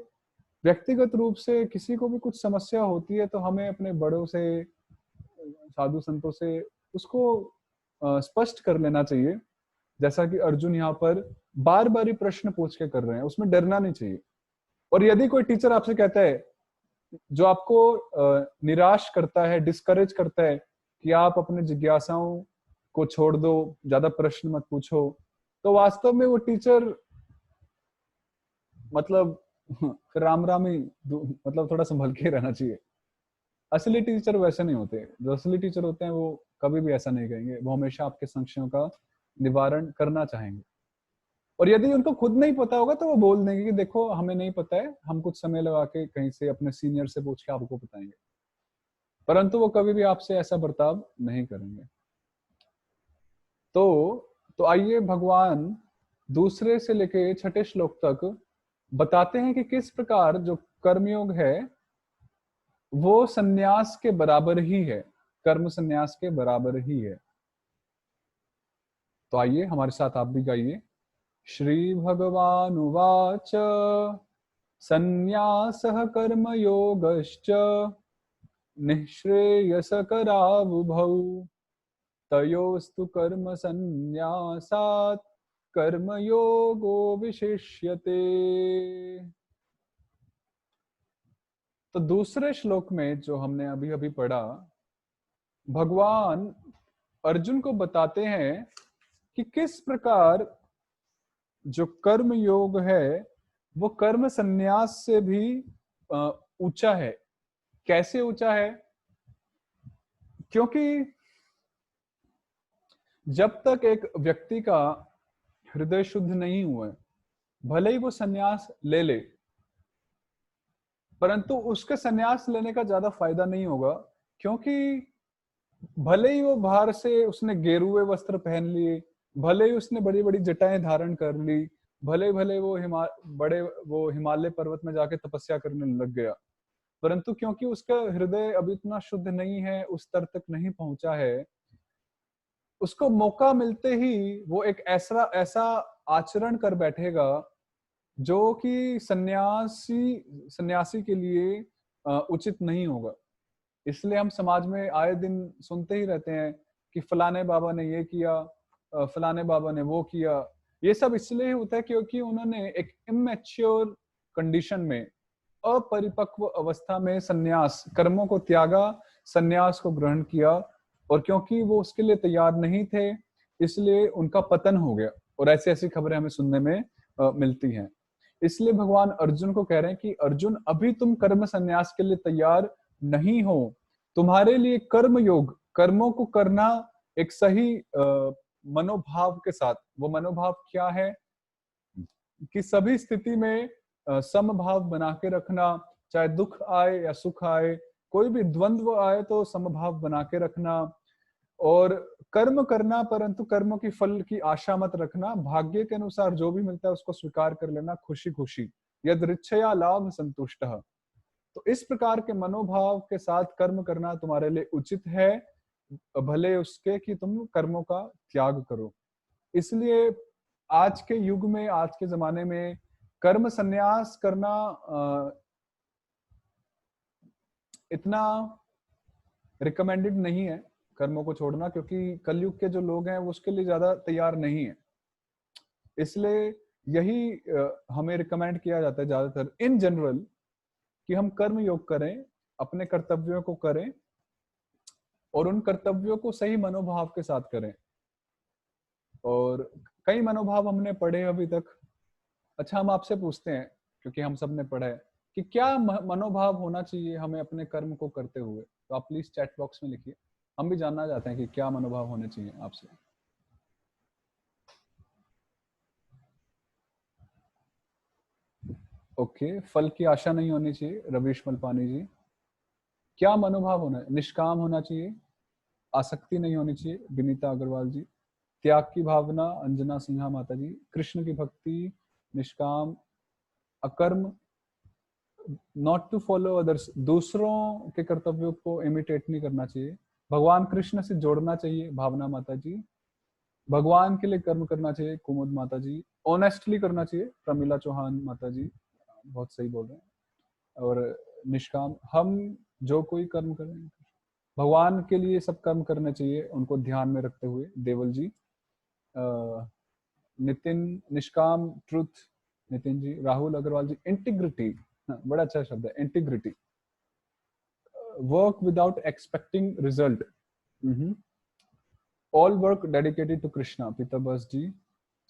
व्यक्तिगत रूप से किसी को भी कुछ समस्या होती है तो हमें अपने बड़ों से, साधु संतों से उसको स्पष्ट कर लेना चाहिए। जैसा कि अर्जुन यहाँ पर बार बार ही प्रश्न पूछ के कर रहे हैं, उसमें डरना नहीं चाहिए। और यदि कोई टीचर आपसे कहता है, जो आपको निराश करता है, डिस्करेज करता है कि आप अपने जिज्ञासाओं को छोड़ दो, ज्यादा प्रश्न मत पूछो, तो वास्तव में वो टीचर मतलब फिर राम राम ही, मतलब थोड़ा संभल के रहना चाहिए। असली टीचर वैसे नहीं होते। जो असली टीचर होते हैं वो कभी भी ऐसा नहीं कहेंगे, वो हमेशा आपके संशयों का निवारण करना चाहेंगे। और यदि उनको खुद नहीं पता होगा तो वो बोल देंगे कि देखो हमें नहीं पता है, हम कुछ समय लगा के कहीं से अपने सीनियर से पूछ के आपको बताएंगे। परंतु वो कभी भी आपसे ऐसा बर्ताव नहीं करेंगे। तो आइए भगवान दूसरे से लेके छठे श्लोक तक बताते हैं कि किस प्रकार जो कर्मयोग है वो संन्यास के बराबर ही है, कर्म संन्यास के बराबर ही है। तो आइए हमारे साथ आप भी गाइए। श्री भगवान उवाच संन्यासः कर्मयोगश्च निःश्रेयसकरावुभौ तयोस्तु कर्म संन्यासात् कर्मयोगो विशिष्यते। तो दूसरे श्लोक में जो हमने अभी अभी पढ़ा, भगवान अर्जुन को बताते हैं कि किस प्रकार जो कर्म योग है वो कर्म संन्यास से भी ऊंचा है। कैसे ऊंचा है? क्योंकि जब तक एक व्यक्ति का हृदय शुद्ध नहीं हुआ, भले ही वो संन्यास ले ले, परंतु उसके संन्यास लेने का ज्यादा फायदा नहीं होगा। क्योंकि भले ही वो बाहर से उसने गेरुए वस्त्र पहन लिए, भले ही उसने बड़ी बड़ी जटाएं धारण कर ली, भले भले वो हिमालय पर्वत में जाके तपस्या करने लग गया, परंतु क्योंकि उसका हृदय अभी इतना शुद्ध नहीं है, उस स्तर तक नहीं पहुंचा है, उसको मौका मिलते ही वो एक ऐसा ऐसा आचरण कर बैठेगा जो कि सन्यासी के लिए उचित नहीं होगा। इसलिए हम समाज में आए दिन सुनते ही रहते हैं कि फलाने बाबा ने ये किया, फलाने बाबा ने वो किया। ये सब इसलिए होता है क्योंकि उन्होंने एक इमेच्योर कंडीशन में, अपरिपक्व अवस्था में सन्यास, कर्मों को त्यागा, सन्यास को ग्रहण किया, और क्योंकि वो उसके लिए तैयार नहीं थे इसलिए उनका पतन हो गया। और ऐसी ऐसी खबरें हमें सुनने में मिलती हैं। इसलिए भगवान अर्जुन को कह रहे हैं कि अर्जुन, अभी तुम कर्म संन्यास के लिए तैयार नहीं हो। तुम्हारे लिए कर्म योग, कर्मों को करना एक सही मनोभाव के साथ। वो मनोभाव क्या है कि सभी स्थिति में समभाव बना के रखना, चाहे दुख आए या सुख आए, कोई भी द्वंद्व आए तो समभाव बना के रखना, और कर्म करना परंतु कर्मों की फल की आशा मत रखना। भाग्य के अनुसार जो भी मिलता है उसको स्वीकार कर लेना खुशी खुशी, यदृच्छया लाभ संतुष्टः। तो इस प्रकार के मनोभाव के साथ कर्म करना तुम्हारे लिए उचित है, भले उसके कि तुम कर्मों का त्याग करो। इसलिए आज के युग में, आज के जमाने में कर्म संन्यास करना इतना रिकमेंडेड नहीं है, कर्मों को छोड़ना, क्योंकि कलयुग के जो लोग हैं वो उसके लिए ज्यादा तैयार नहीं है। इसलिए यही हमें रिकमेंड किया जाता है ज्यादातर इन जनरल कि हम कर्म योग करें, अपने कर्तव्यों को करें, और उन कर्तव्यों को सही मनोभाव के साथ करें। और कई मनोभाव हमने पढ़े अभी तक। अच्छा, हम आपसे पूछते हैं, क्योंकि हम सब ने पढ़ा है, कि क्या मनोभाव होना चाहिए हमें अपने कर्म को करते हुए। तो आप प्लीज चैट बॉक्स में लिखिए, हम भी जानना चाहते हैं कि क्या मनोभाव होने चाहिए आपसे। ओके, फल की आशा नहीं होनी चाहिए, रवीश मलपानी जी। क्या मनोभाव होना है? निष्काम होना चाहिए, आसक्ति नहीं होनी चाहिए, विनीता अग्रवाल जी। त्याग की भावना, अंजना सिन्हा माता जी। कृष्ण की भक्ति, निष्काम, अकर्म, नॉट टू फॉलो अदर्स, दूसरों के कर्तव्यों को इमिटेट नहीं करना चाहिए, भगवान कृष्ण से जोड़ना चाहिए, भावना माता जी। भगवान के लिए कर्म करना चाहिए, कुमुद माता जी। ऑनेस्टली करना चाहिए, प्रमिला चौहान माता जी बहुत सही बोल रहे हैं। और निष्काम, हम जो कोई कर्म करें भगवान के लिए सब कर्म करने चाहिए, उनको ध्यान में रखते हुए। देवल जी, नितिन, निष्काम, ट्रुथ, नितिन जी, राहुल अग्रवाल जी, इंटीग्रिटी, बड़ा अच्छा शब्द है integrity, work without expecting result, all work dedicated to Krishna, पीता बस जी,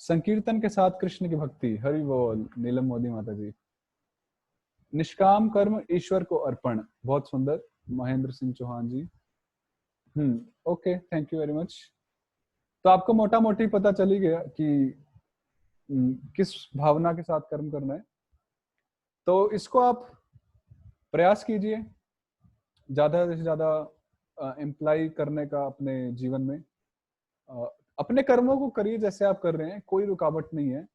संकीर्तन के साथ कृष्ण की भक्ति, हरि बोल, नीलम मोदी माता जी, निष्काम कर्म ईश्वर को अर्पण, बहुत सुंदर, Mahendra Singh Chauhan ji. Okay, thank you very much. तो आपको मोटा मोटी पता चली गया कि किस भावना के साथ कर्म करना है। तो इसको आप प्रयास कीजिए ज्यादा से ज्यादा इम्प्लाई करने का अपने जीवन में। अपने कर्मों को करिए जैसे आप कर रहे हैं, कोई रुकावट नहीं है,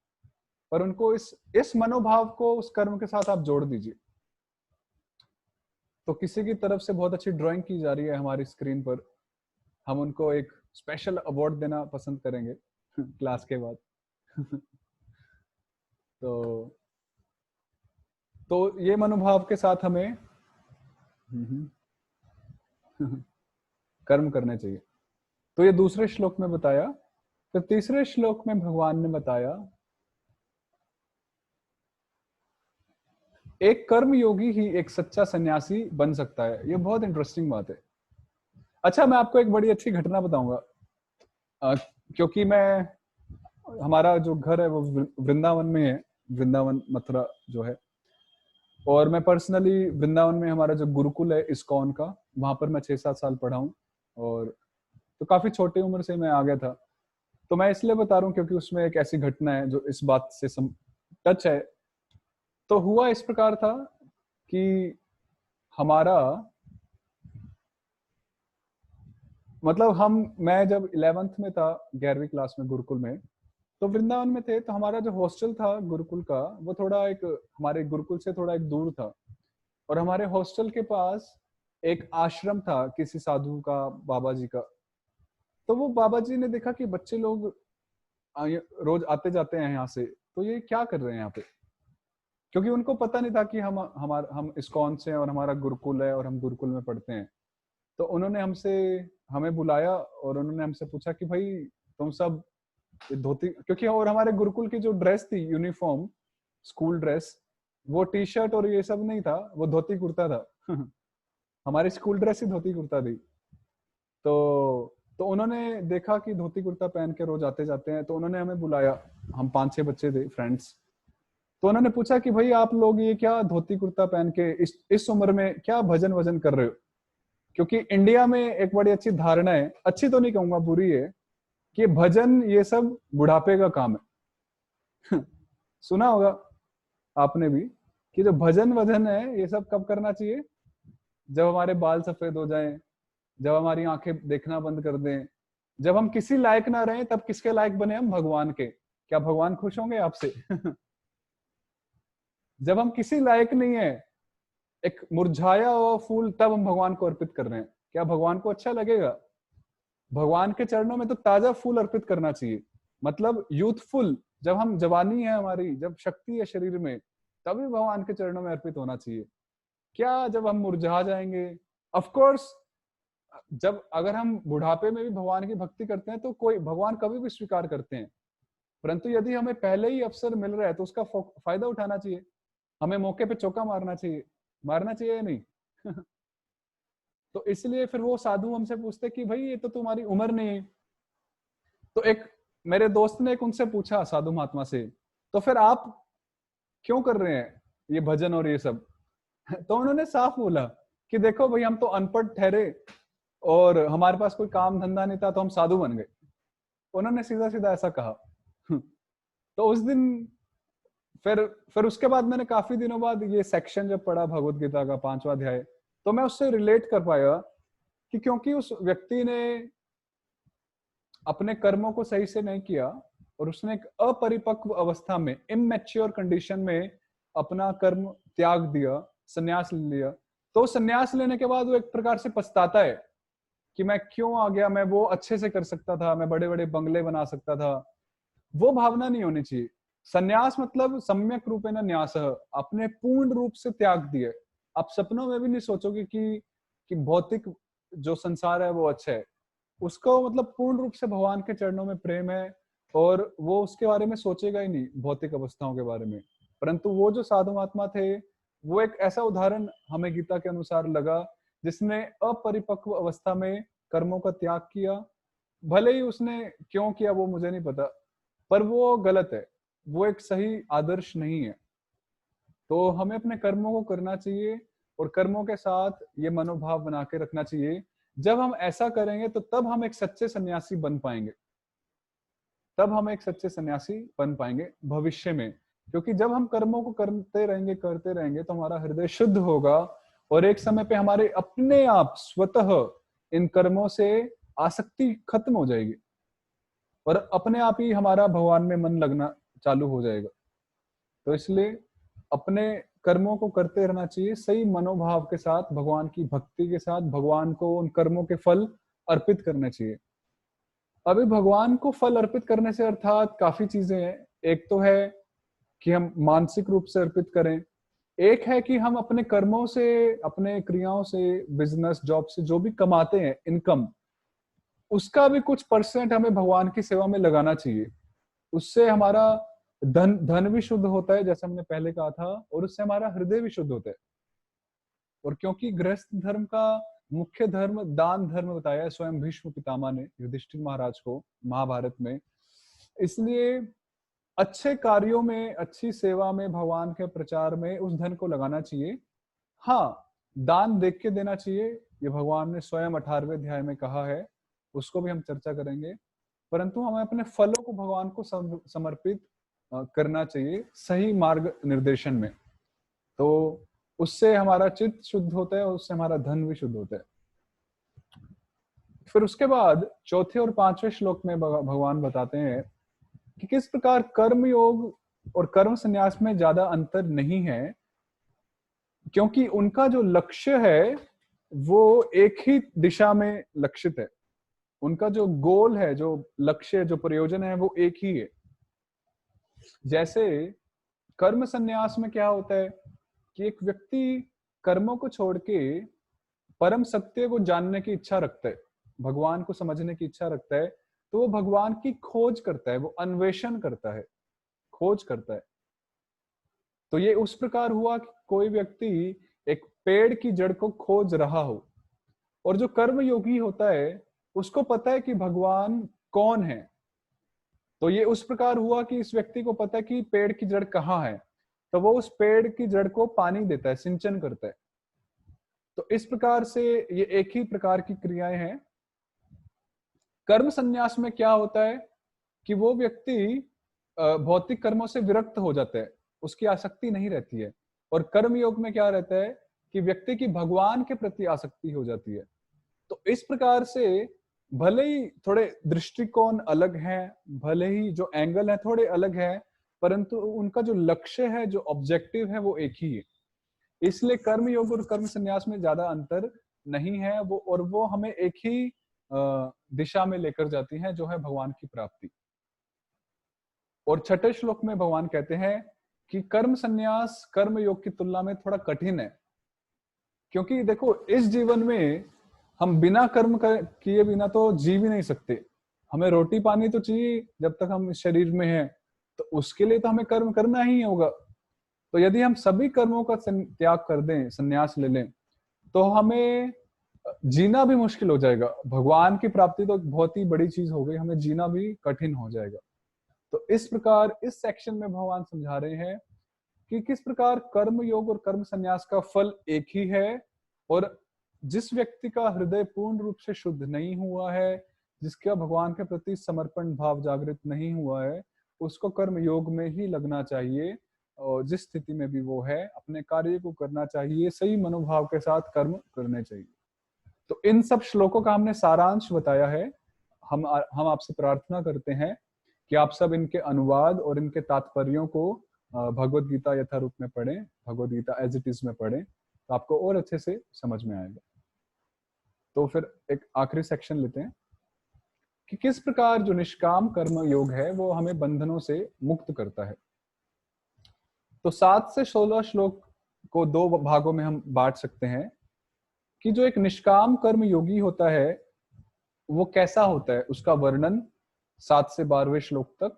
पर उनको इस मनोभाव को उस कर्म के साथ आप जोड़ दीजिए। तो किसी की तरफ से बहुत अच्छी ड्राइंग की जा रही है हमारी स्क्रीन पर, हम उनको एक स्पेशल अवार्ड देना पसंद करेंगे क्लास के बाद तो ये मनोभाव के साथ हमें कर्म करने चाहिए। तो ये दूसरे श्लोक में बताया। फिर तीसरे श्लोक में भगवान ने बताया, एक कर्म योगी ही एक सच्चा सन्यासी बन सकता है। ये बहुत इंटरेस्टिंग बात है। अच्छा, मैं आपको एक बड़ी अच्छी घटना बताऊंगा, क्योंकि मैं, हमारा जो घर है वो वृंदावन में है, वृंदावन मथुरा जो है, और मैं पर्सनली वृंदावन में हमारा जो गुरुकुल है इस्कॉन का, वहां पर मैं 6-7 साल पढ़ा हूँ। और तो काफी छोटी उम्र से मैं आ गया था। तो मैं इसलिए बता रहा हूँ क्योंकि उसमें एक ऐसी घटना है जो इस बात से टच है। तो हुआ इस प्रकार था कि हमारा, मतलब मैं जब 11th में था, 11वीं क्लास में गुरुकुल में, तो वृंदावन में थे। तो हमारा जो हॉस्टल था गुरुकुल का, वो थोड़ा एक, हमारे गुरुकुल से थोड़ा एक दूर था। और हमारे हॉस्टल के पास एक आश्रम था किसी साधु का, बाबा जी का। तो वो बाबा जी ने देखा कि बच्चे लोग रोज आते जाते हैं यहाँ से, तो ये क्या कर रहे हैं यहाँ पे, क्योंकि उनको पता नहीं था कि हम इस्कॉन से हैं और हमारा गुरुकुल है और हम गुरुकुल में पढ़ते हैं। तो उन्होंने हमें बुलाया और उन्होंने हमसे पूछा कि भाई तुम सब धोती, क्योंकि और हमारे गुरुकुल की जो ड्रेस थी, यूनिफॉर्म, स्कूल ड्रेस, वो टी शर्ट और ये सब नहीं था, वो धोती कुर्ता था हमारी स्कूल ड्रेस ही धोती कुर्ता थी। तो उन्होंने देखा कि धोती कुर्ता पहन के रोज आते जाते हैं, तो उन्होंने हमें बुलाया। हम 5-6 बच्चे थे फ्रेंड्स। तो उन्होंने पूछा कि भाई आप लोग ये क्या धोती कुर्ता पहन के इस उम्र में क्या भजन वजन कर रहे हो, क्योंकि इंडिया में एक बड़ी अच्छी धारणा है, अच्छी तो नहीं कहूंगा, बुरी है, कि भजन ये सब बुढ़ापे का काम है सुना होगा आपने भी कि जो भजन वजन है ये सब कब करना चाहिए, जब हमारे बाल सफेद हो जाएं, जब हमारी आंखें देखना बंद कर दें, जब हम किसी लायक ना रहें, तब किसके लायक बने हम, भगवान के। क्या भगवान खुश होंगे आपसे जब हम किसी लायक नहीं है, एक मुरझाया हुआ फूल, तब हम भगवान को अर्पित कर रहे हैं, क्या भगवान को अच्छा लगेगा? भगवान के चरणों में तो ताजा फूल अर्पित करना चाहिए, मतलब यूथफुल, जब हम जवानी है हमारी, जब शक्ति है शरीर में, तभी भगवान के चरणों में अर्पित होना चाहिए। क्या जब हम मुरझा जाएंगे? ऑफ कोर्स, जब अगर हम बुढ़ापे में भी भगवान की भक्ति करते हैं तो कोई, भगवान कभी भी स्वीकार करते हैं, परंतु यदि हमें पहले ही अवसर मिल रहा है तो उसका फायदा उठाना चाहिए। हमें मौके पे चौका मारना चाहिए या नहीं तो इसलिए फिर वो साधु हमसे पूछते कि भाई ये तो तुम्हारी उम्र नहीं है। तो एक मेरे दोस्त ने एक उनसे पूछा, साधु महात्मा से, तो फिर आप क्यों कर रहे हैं ये भजन और ये सब तो उन्होंने साफ बोला कि देखो भाई, हम तो अनपढ़ ठहरे और हमारे पास कोई काम धंधा नहीं था, तो हम साधु बन गए। उन्होंने सीधा सीधा ऐसा कहा तो उस दिन फिर उसके बाद मैंने काफी दिनों बाद ये सेक्शन जब पढ़ा भगवत गीता का 5वां अध्याय, तो मैं उससे रिलेट कर पाया कि क्योंकि उस व्यक्ति ने अपने कर्मों को सही से नहीं किया और उसने एक अपरिपक्व अवस्था में, इमैच्योर कंडीशन में अपना कर्म त्याग दिया, संन्यास ले लिया। तो संन्यास लेने के बाद वो एक प्रकार से पछताता है कि मैं क्यों आ गया, मैं वो अच्छे से कर सकता था, मैं बड़े बड़े बंगले बना सकता था। वो भावना नहीं होनी चाहिए। संन्यास मतलब सम्यक रूपेण न्यासः, अपने पूर्ण रूप से त्याग दिए। आप सपनों में भी नहीं सोचोगे कि भौतिक जो संसार है वो अच्छा है। उसको मतलब पूर्ण रूप से भगवान के चरणों में प्रेम है, और वो उसके बारे में सोचेगा ही नहीं, भौतिक अवस्थाओं के बारे में। परंतु वो जो साधु महात्मा थे, वो एक ऐसा उदाहरण हमें गीता के अनुसार लगा, जिसने अपरिपक्व अवस्था में कर्मों का त्याग किया। भले ही उसने क्यों किया वो मुझे नहीं पता, पर वो गलत है, वो एक सही आदर्श नहीं है। तो हमें अपने कर्मों को करना चाहिए, और कर्मों के साथ ये मनोभाव बना के रखना चाहिए। जब हम ऐसा करेंगे तो तब हम एक सच्चे सन्यासी बन पाएंगे, तब हम एक सच्चे सन्यासी बन पाएंगे भविष्य में। क्योंकि जब हम कर्मों को करते रहेंगे तो हमारा हृदय शुद्ध होगा, और एक समय पे हमारे अपने आप स्वतः इन कर्मों से आसक्ति खत्म हो जाएगी, और अपने आप ही हमारा भगवान में मन लगना चालू हो जाएगा। तो इसलिए अपने कर्मों को करते रहना चाहिए, सही मनोभाव के साथ, भगवान की भक्ति के साथ, भगवान को उन कर्मों के फल अर्पित करने चाहिए। अभी भगवान को फल अर्पित करने से अर्थात काफी चीजें हैं। एक तो है कि हम मानसिक रूप से अर्पित करें, एक है कि हम अपने कर्मों से, अपने क्रियाओं से, बिजनेस जॉब से जो भी कमाते हैं इनकम, उसका भी कुछ परसेंट हमें भगवान की सेवा में लगाना चाहिए। उससे हमारा धन धन भी शुद्ध होता है, जैसे हमने पहले कहा था, और उससे हमारा हृदय भी शुद्ध होता है। और क्योंकि गृहस्थ धर्म का मुख्य धर्म दान धर्म बताया है स्वयं भीष्म पितामह ने युधिष्ठिर महाराज को महाभारत में, इसलिए अच्छे कार्यों में, अच्छी सेवा में, भगवान के प्रचार में उस धन को लगाना चाहिए। हाँ, दान देख के देना चाहिए, ये भगवान ने स्वयं 18वें अध्याय में कहा है, उसको भी हम चर्चा करेंगे। परंतु हमें अपने फलों को भगवान को समर्पित करना चाहिए सही मार्ग निर्देशन में। तो उससे हमारा चित्त शुद्ध होता है, और उससे हमारा धन भी शुद्ध होता है। फिर उसके बाद चौथे और पांचवें श्लोक में भगवान बताते हैं कि किस प्रकार कर्म योग और कर्म संन्यास में ज्यादा अंतर नहीं है, क्योंकि उनका जो लक्ष्य है वो एक ही दिशा में लक्षित है। उनका जो गोल है, जो लक्ष्य, जो प्रयोजन है, वो एक ही है। जैसे कर्म संन्यास में क्या होता है कि एक व्यक्ति कर्मों को छोड़ के परम सत्य को जानने की इच्छा रखता है, भगवान को समझने की इच्छा रखता है, तो वो भगवान की खोज करता है, वो अन्वेषण करता है, खोज करता है। तो ये उस प्रकार हुआ कि कोई व्यक्ति एक पेड़ की जड़ को खोज रहा हो, और जो कर्म योगी होता है उसको पता है कि भगवान कौन है। तो ये उस प्रकार हुआ कि इस व्यक्ति को पता है कि पेड़ की जड़ कहाँ है, तो वो उस पेड़ की जड़ को पानी देता है, सिंचन करता है। तो इस प्रकार से ये एक ही प्रकार की क्रियाएं हैं। कर्म संन्यास में क्या होता है कि वो व्यक्ति भौतिक कर्मों से विरक्त हो जाता है, उसकी आसक्ति नहीं रहती है। और कर्म योग में क्या रहता है कि व्यक्ति की भगवान के प्रति आसक्ति हो जाती है। तो इस प्रकार से भले ही थोड़े दृष्टिकोण अलग हैं, भले ही जो एंगल है थोड़े अलग हैं, परंतु उनका जो लक्ष्य है, जो ऑब्जेक्टिव है, वो एक ही है। इसलिए कर्म योग और कर्म संन्यास में ज्यादा अंतर नहीं है, वो और वो हमें एक ही दिशा में लेकर जाती है, जो है भगवान की प्राप्ति। और छठे श्लोक में भगवान कहते हैं कि कर्म संन्यास कर्म योग की तुलना में थोड़ा कठिन है, क्योंकि देखो इस जीवन में हम बिना कर्म किए बिना तो जी भी नहीं सकते। हमें रोटी पानी तो चाहिए जब तक हम इस शरीर में हैं, तो उसके लिए तो हमें कर्म करना ही होगा। तो यदि हम सभी कर्मों का त्याग कर दें, संन्यास ले लें, तो हमें जीना भी मुश्किल हो जाएगा। भगवान की प्राप्ति तो बहुत ही बड़ी चीज हो गई, हमें जीना भी कठिन हो जाएगा। तो इस प्रकार इस सेक्शन में भगवान समझा रहे हैं कि किस प्रकार कर्म योग और कर्म संन्यास का फल एक ही है, और जिस व्यक्ति का हृदय पूर्ण रूप से शुद्ध नहीं हुआ है, जिसका भगवान के प्रति समर्पण भाव जागृत नहीं हुआ है, उसको कर्म योग में ही लगना चाहिए। और जिस स्थिति में भी वो है, अपने कार्य को करना चाहिए, सही मनोभाव के साथ कर्म करने चाहिए। तो इन सब श्लोकों का हमने सारांश बताया है। हम आपसे प्रार्थना करते हैं कि आप सब इनके अनुवाद और इनके तात्पर्यों को भगवत गीता यथारूप में पढ़ें, Bhagavad Gita as it is में पढ़ें, तो आपको और अच्छे से समझ में आएगा। तो फिर एक आखिरी सेक्शन लेते हैं कि किस प्रकार जो निष्काम कर्म योग है वो हमें बंधनों से मुक्त करता है। तो 7 से 16 श्लोक को 2 भागों में हम बांट सकते हैं कि जो एक निष्काम कर्म योगी होता है वो कैसा होता है, उसका वर्णन 7 से 12वें श्लोक तक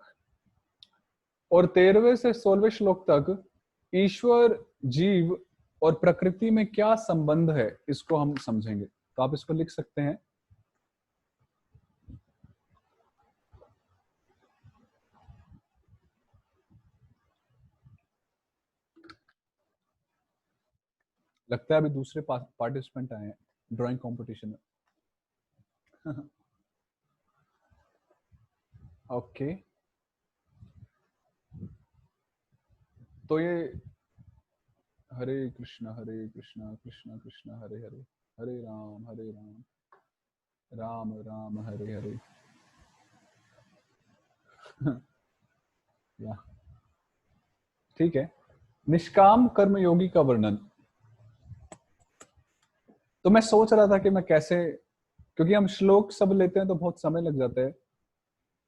और 13वें से 16वें श्लोक तक ईश्वर, जीव और प्रकृति में क्या संबंध है इसको हम समझेंगे। तो आप इसको लिख सकते हैं। लगता है अभी दूसरे पार्टिसिपेंट आए हैं ड्राइंग कंपटीशन में। ओके, तो ये हरे कृष्णा कृष्णा कृष्णा हरे हरे, हरे राम राम राम हरे हरे। या ठीक है, निष्काम कर्म योगी का वर्णन। तो मैं सोच रहा था कि मैं कैसे, क्योंकि हम श्लोक सब लेते हैं तो बहुत समय लग जाता है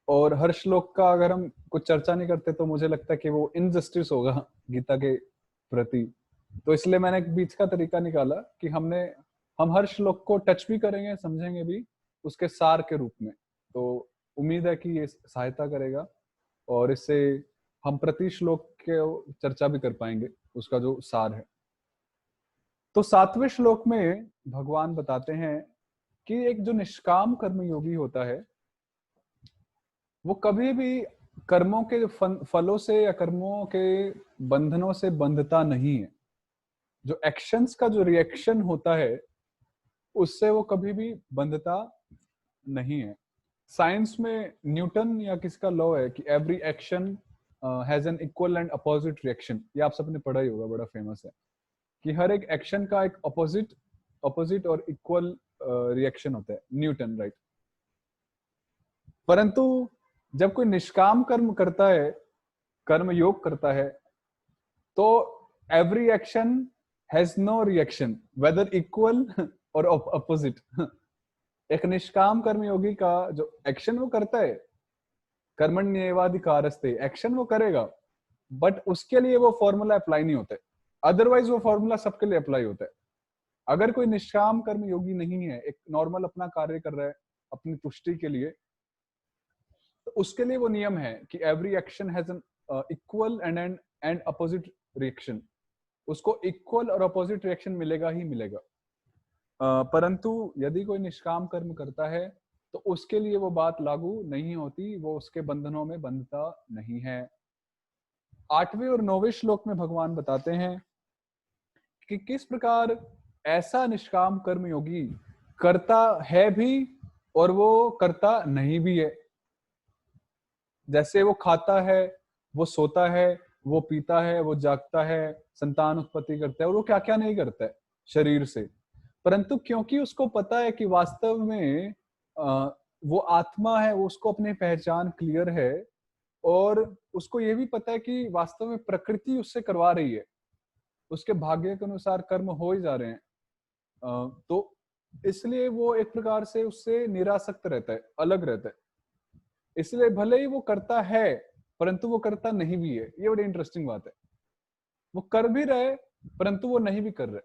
और हर श्लोक का अगर हम कुछ चर्चा नहीं करते तो मुझे लगता है कि वो इनजस्टिस होगा गीता के प्रति। तो इसलिए मैंने एक बीच का तरीका निकाला कि हम हर श्लोक को टच भी करेंगे, समझेंगे भी उसके सार के रूप में। तो उम्मीद है कि ये सहायता करेगा और इससे हम प्रति श्लोक के चर्चा भी कर पाएंगे उसका जो सार है। तो 7वें श्लोक में भगवान बताते हैं कि एक जो निष्काम कर्म योगी होता है वो कभी भी कर्मों के फलों से या कर्मों के बंधनों से बंधता नहीं है। जो एक्शंस का जो रिएक्शन होता है उससे वो कभी भी बंधता नहीं है। साइंस में न्यूटन या किसका लॉ है कि every action has an equal and opposite reaction. ये आप सबने पढ़ा ही होगा, बड़ा फेमस है कि हर एक एक्शन का एक अपोजिट और इक्वल रिएक्शन होता है। Newton, right. परंतु जब कोई निष्काम कर्म करता है, कर्म योग करता है, तो every action has no reaction whether equal or opposite. एक निष्काम कर्म योगी का जो एक्शन वो करता है, कर्मण्येवाधिकारस्ते, एक्शन वो करेगा, बट उसके लिए वो फॉर्मूला अप्लाई नहीं होता है। अदरवाइज वो फॉर्मूला सबके लिए अप्लाई होता है। अगर कोई निष्काम कर्म योगी नहीं है, एक नॉर्मल अपना कार्य कर रहा है अपनी तुष्टि के लिए, तो उसके लिए वो नियम है कि every action has an equal and opposite reaction. उसको इक्वल और अपोजिट रिएक्शन मिलेगा ही मिलेगा। परंतु यदि कोई निष्काम कर्म करता है तो उसके लिए वो बात लागू नहीं होती, वो उसके बंधनों में बंधता नहीं है। 8वें और 9वें श्लोक में भगवान बताते हैं कि किस प्रकार ऐसा निष्काम कर्म योगी करता है भी और वो करता नहीं भी है। जैसे वो खाता है, वो सोता है, वो पीता है, वो जागता है, संतान उत्पत्ति करता है और वो क्या क्या नहीं करता है शरीर से, परंतु क्योंकि उसको पता है कि वास्तव में वो आत्मा है, वो उसको अपनी पहचान क्लियर है और उसको ये भी पता है कि वास्तव में प्रकृति उससे करवा रही है, उसके भाग्य के अनुसार कर्म हो ही जा रहे हैं। तो इसलिए वो एक प्रकार से उससे निरासक्त रहता है, अलग रहता है। इसलिए भले ही वो करता है परंतु वो करता नहीं भी है। ये बड़ी इंटरेस्टिंग बात है। वो कर भी रहे परंतु वो नहीं भी कर रहे।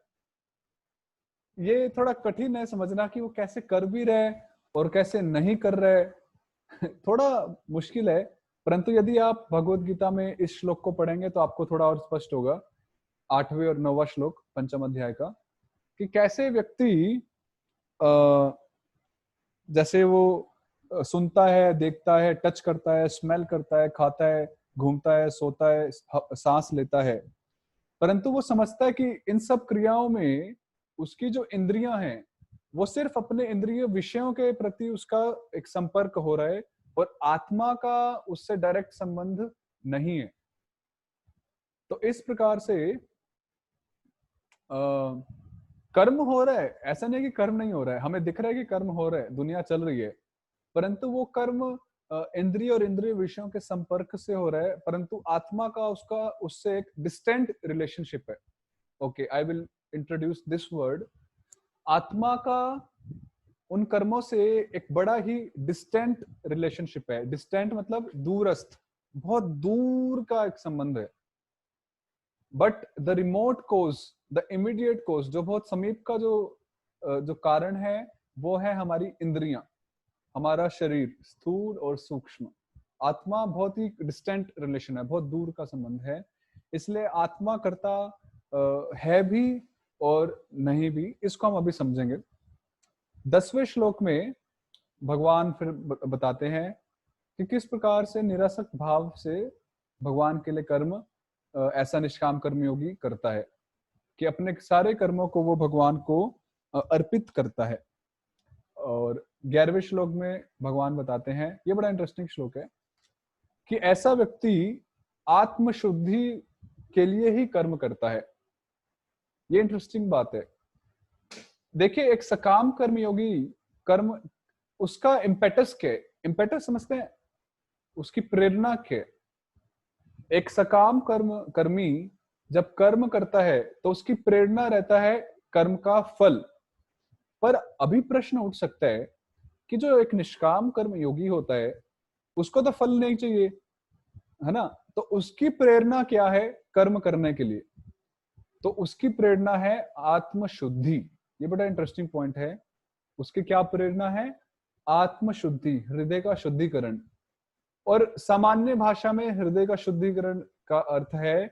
ये थोड़ा कठिन है समझना कि वो कैसे कर भी रहे और कैसे नहीं कर रहे। थोड़ा मुश्किल है, परंतु यदि आप भगवत गीता में इस श्लोक को पढ़ेंगे तो आपको थोड़ा और स्पष्ट होगा। 8वें और 9वां श्लोक पंचम अध्याय का, कि कैसे व्यक्ति जैसे वो सुनता है, देखता है, टच करता है, स्मेल करता है, खाता है, घूमता है, सोता है, सांस लेता है, परंतु वो समझता है कि इन सब क्रियाओं में उसकी जो इंद्रियां हैं वो सिर्फ अपने इंद्रिय विषयों के प्रति उसका एक संपर्क हो रहा है और आत्मा का उससे डायरेक्ट संबंध नहीं है। तो इस प्रकार से कर्म हो रहा है, ऐसा नहीं कि कर्म नहीं हो रहा है, हमें दिख रहा है कि कर्म हो रहा है, दुनिया चल रही है, परंतु वो कर्म इंद्रिय और इंद्रिय विषयों के संपर्क से हो रहा है, परंतु आत्मा का उसका उससे एक डिस्टेंट रिलेशनशिप है। Okay, I will introduce this word. आत्मा का उन कर्मों से एक बड़ा ही डिस्टेंट रिलेशनशिप है। डिस्टेंट मतलब दूरस्थ, बहुत दूर का एक संबंध है। But the remote cause, the immediate cause, जो बहुत समीप का जो कारण है, वो है हमारी इंद्रियां, हमारा शरीर, स्थूल और सूक्ष्म। आत्मा बहुत ही डिस्टेंट रिलेशन है, बहुत दूर का संबंध है। इसलिए आत्मा कर्ता है भी और नहीं भी, इसको हम अभी समझेंगे। 10वें श्लोक में भगवान फिर बताते हैं कि किस प्रकार से निरासक्त भाव से भगवान के लिए कर्म ऐसा निष्काम कर्मयोगी करता है कि अपने सारे कर्मों को वो भगवान को अर्पित करता है। और 11वें श्लोक में भगवान बताते हैं, ये बड़ा इंटरेस्टिंग श्लोक है, कि ऐसा व्यक्ति आत्मशुद्धि के लिए ही कर्म करता है। ये इंटरेस्टिंग बात है। देखिए, एक सकाम कर्मयोगी कर्म, उसका इम्पेटस क्या है? इम्पेटस समझते हैं, उसकी प्रेरणा क्या है? एक सकाम कर्मी जब कर्म करता है तो उसकी प्रेरणा रहता है कर्म का फल। पर अभी प्रश्न उठ सकता है कि जो एक निष्काम कर्म योगी होता है, उसको तो फल नहीं चाहिए, है ना? तो उसकी प्रेरणा क्या है कर्म करने के लिए? तो उसकी प्रेरणा है आत्मशुद्धि। ये बड़ा इंटरेस्टिंग पॉइंट है। उसकी क्या प्रेरणा है? आत्मशुद्धि, हृदय का शुद्धिकरण। और सामान्य भाषा में हृदय का शुद्धिकरण का अर्थ है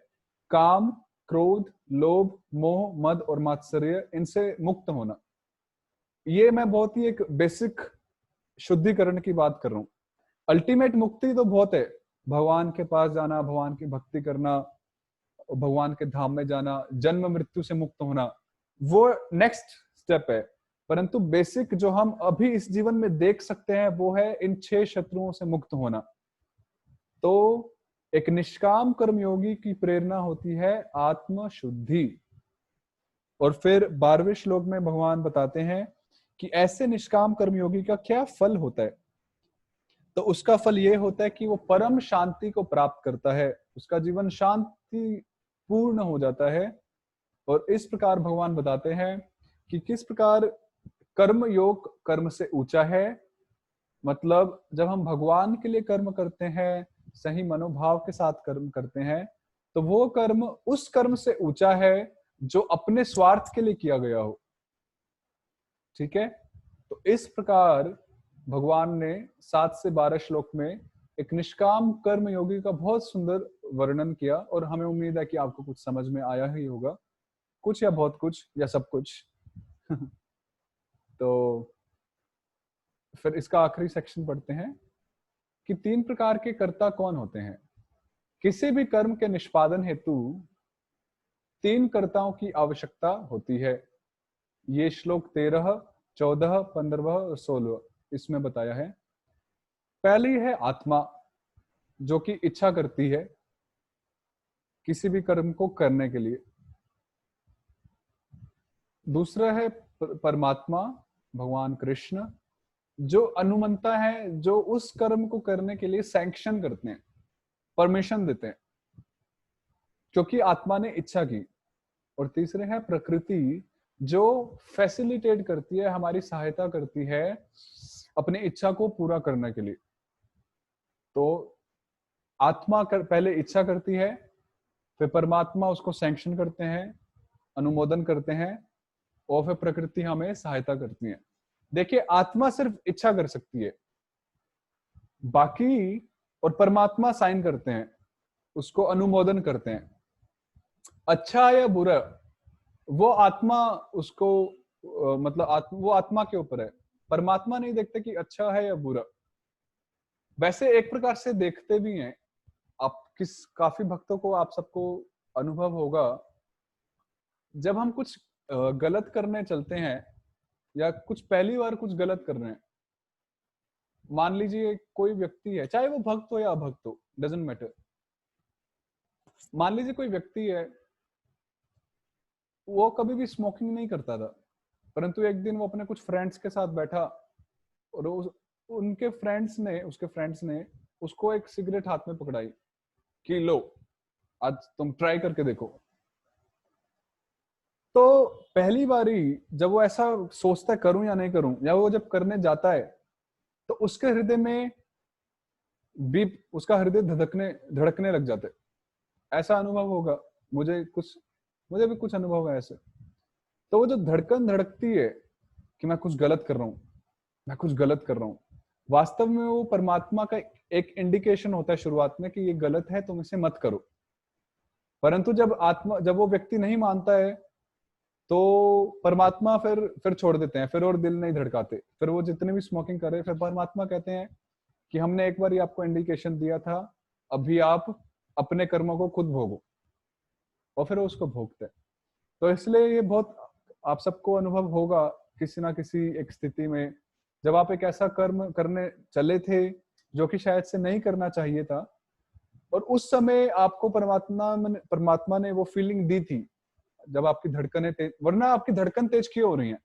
काम, क्रोध, लोभ, मोह, मद और मात्सर्य, इनसे मुक्त होना। ये मैं बहुत ही एक बेसिक शुद्धिकरण की बात कर रहा हूं। अल्टीमेट मुक्ति तो बहुत है, भगवान के पास जाना, भगवान की भक्ति करना, भगवान के धाम में जाना, जन्म मृत्यु से मुक्त होना, वो नेक्स्ट स्टेप है। परंतु बेसिक जो हम अभी इस जीवन में देख सकते हैं वो है इन 6 शत्रुओं से मुक्त होना। तो एक निष्काम कर्मयोगी की प्रेरणा होती है आत्मशुद्धि। और फिर 12वें श्लोक में भगवान बताते हैं कि ऐसे निष्काम कर्मयोगी का क्या फल होता है। तो उसका फल ये होता है कि वो परम शांति को प्राप्त करता है, उसका जीवन शांति पूर्ण हो जाता है। और इस प्रकार भगवान बताते हैं कि किस प्रकार कर्म योग कर्म से ऊंचा है। मतलब जब हम भगवान के लिए कर्म करते हैं, सही मनोभाव के साथ कर्म करते हैं, तो वो कर्म उस कर्म से ऊंचा है जो अपने स्वार्थ के लिए किया गया हो। ठीक है? तो इस प्रकार भगवान ने 7 से 12 श्लोक में एक निष्काम कर्म योगी का बहुत सुंदर वर्णन किया। और हमें उम्मीद है कि आपको कुछ समझ में आया ही होगा, कुछ या बहुत कुछ या सब कुछ। तो फिर इसका आखिरी सेक्शन पढ़ते हैं कि 3 प्रकार के कर्ता कौन होते हैं। किसी भी कर्म के निष्पादन हेतु 3 कर्ताओं की आवश्यकता होती है। ये श्लोक 13, 14, 15 और 16 इसमें बताया है। पहली है आत्मा, जो कि इच्छा करती है किसी भी कर्म को करने के लिए। दूसरा है परमात्मा, भगवान कृष्ण, जो अनुमंता है, जो उस कर्म को करने के लिए सैंक्शन करते हैं, परमिशन देते हैं, क्योंकि आत्मा ने इच्छा की। और तीसरे है प्रकृति, जो फैसिलिटेट करती है, हमारी सहायता करती है अपनी इच्छा को पूरा करने के लिए। तो आत्मा पहले इच्छा करती है, फिर परमात्मा उसको सैंक्शन करते हैं, अनुमोदन करते हैं, और फिर प्रकृति हमें सहायता करती है। देखिए, आत्मा सिर्फ इच्छा कर सकती है, बाकी और परमात्मा साइन करते हैं, उसको अनुमोदन करते हैं। अच्छा या बुरा, वो आत्मा उसको मतलब वो आत्मा के ऊपर है। परमात्मा नहीं देखते कि अच्छा है या बुरा। वैसे एक प्रकार से देखते भी हैं। आप काफी भक्तों को, आप सबको अनुभव होगा, जब हम कुछ गलत करने चलते हैं या कुछ पहली बार कुछ गलत कर रहे हैं, मान लीजिए कोई व्यक्ति है, चाहे वो भक्त हो या अभक्त हो, डजेंट मैटर। मान लीजिए कोई व्यक्ति है, वो कभी भी स्मोकिंग नहीं करता था, परंतु एक दिन वो अपने कुछ फ्रेंड्स के साथ बैठा और उसके फ्रेंड्स ने उसको एक सिगरेट हाथ में पकड़ाई कि लो, आज तुम ट्राई करके देखो। तो पहली बारी जब वो ऐसा सोचता है करूं या नहीं करूं, या वो जब करने जाता है, तो उसके हृदय में बीप, उसका हृदय धड़कने लग जाते, ऐसा अनुभव होगा। मुझे भी कुछ अनुभव है ऐसे। तो वो जो धड़कन धड़कती है कि मैं कुछ गलत कर रहा हूँ, मैं कुछ गलत कर रहा हूँ, वास्तव में वो परमात्मा का एक इंडिकेशन होता है शुरुआत में कि ये गलत है, तुम इसे मत करो। परंतु जब वो व्यक्ति नहीं मानता है, तो परमात्मा फिर छोड़ देते हैं, फिर और दिल नहीं धड़काते, फिर वो जितने भी स्मोकिंग करे, फिर परमात्मा कहते हैं कि हमने एक बार ही आपको इंडिकेशन दिया था, अभी आप अपने कर्मों को खुद भोगो, और फिर वो उसको भोगते हैं। तो इसलिए ये बहुत, आप सबको अनुभव होगा किसी ना किसी एक स्थिति में, जब आप एक ऐसा कर्म करने चले थे जो कि शायद से नहीं करना चाहिए था, और उस समय आपको परमात्मा ने वो फीलिंग दी थी, जब आपकी धड़कनें तेज, वरना आपकी धड़कन तेज क्यों हो रही है?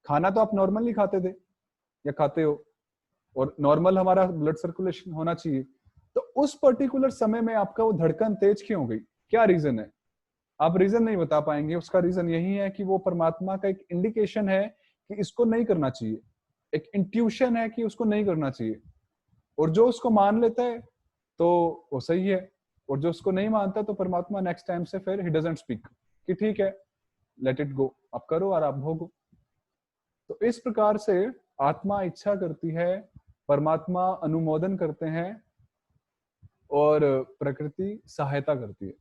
खाना तो आप नॉर्मली खाते थे या खाते हो, और नॉर्मल हमारा ब्लड सर्कुलेशन होना चाहिए, तो उस पर्टिकुलर समय में आपका वो धड़कन तेज क्यों हो गई? क्या रीजन है? आप रीजन नहीं बता पाएंगे। उसका रीजन यही है कि वो परमात्मा का एक इंडिकेशन है कि इसको नहीं करना चाहिए, एक इंट्यूशन है कि उसको नहीं करना चाहिए, और जो उसको मान लेता है तो वो सही है, और जो उसको नहीं मानता तो परमात्मा नेक्स्ट टाइम से फिर ही डजंट स्पीक कि ठीक है, लेट इट गो, आप करो और आप भोगो। तो इस प्रकार से आत्मा इच्छा करती है, परमात्मा अनुमोदन करते हैं, और प्रकृति सहायता करती है।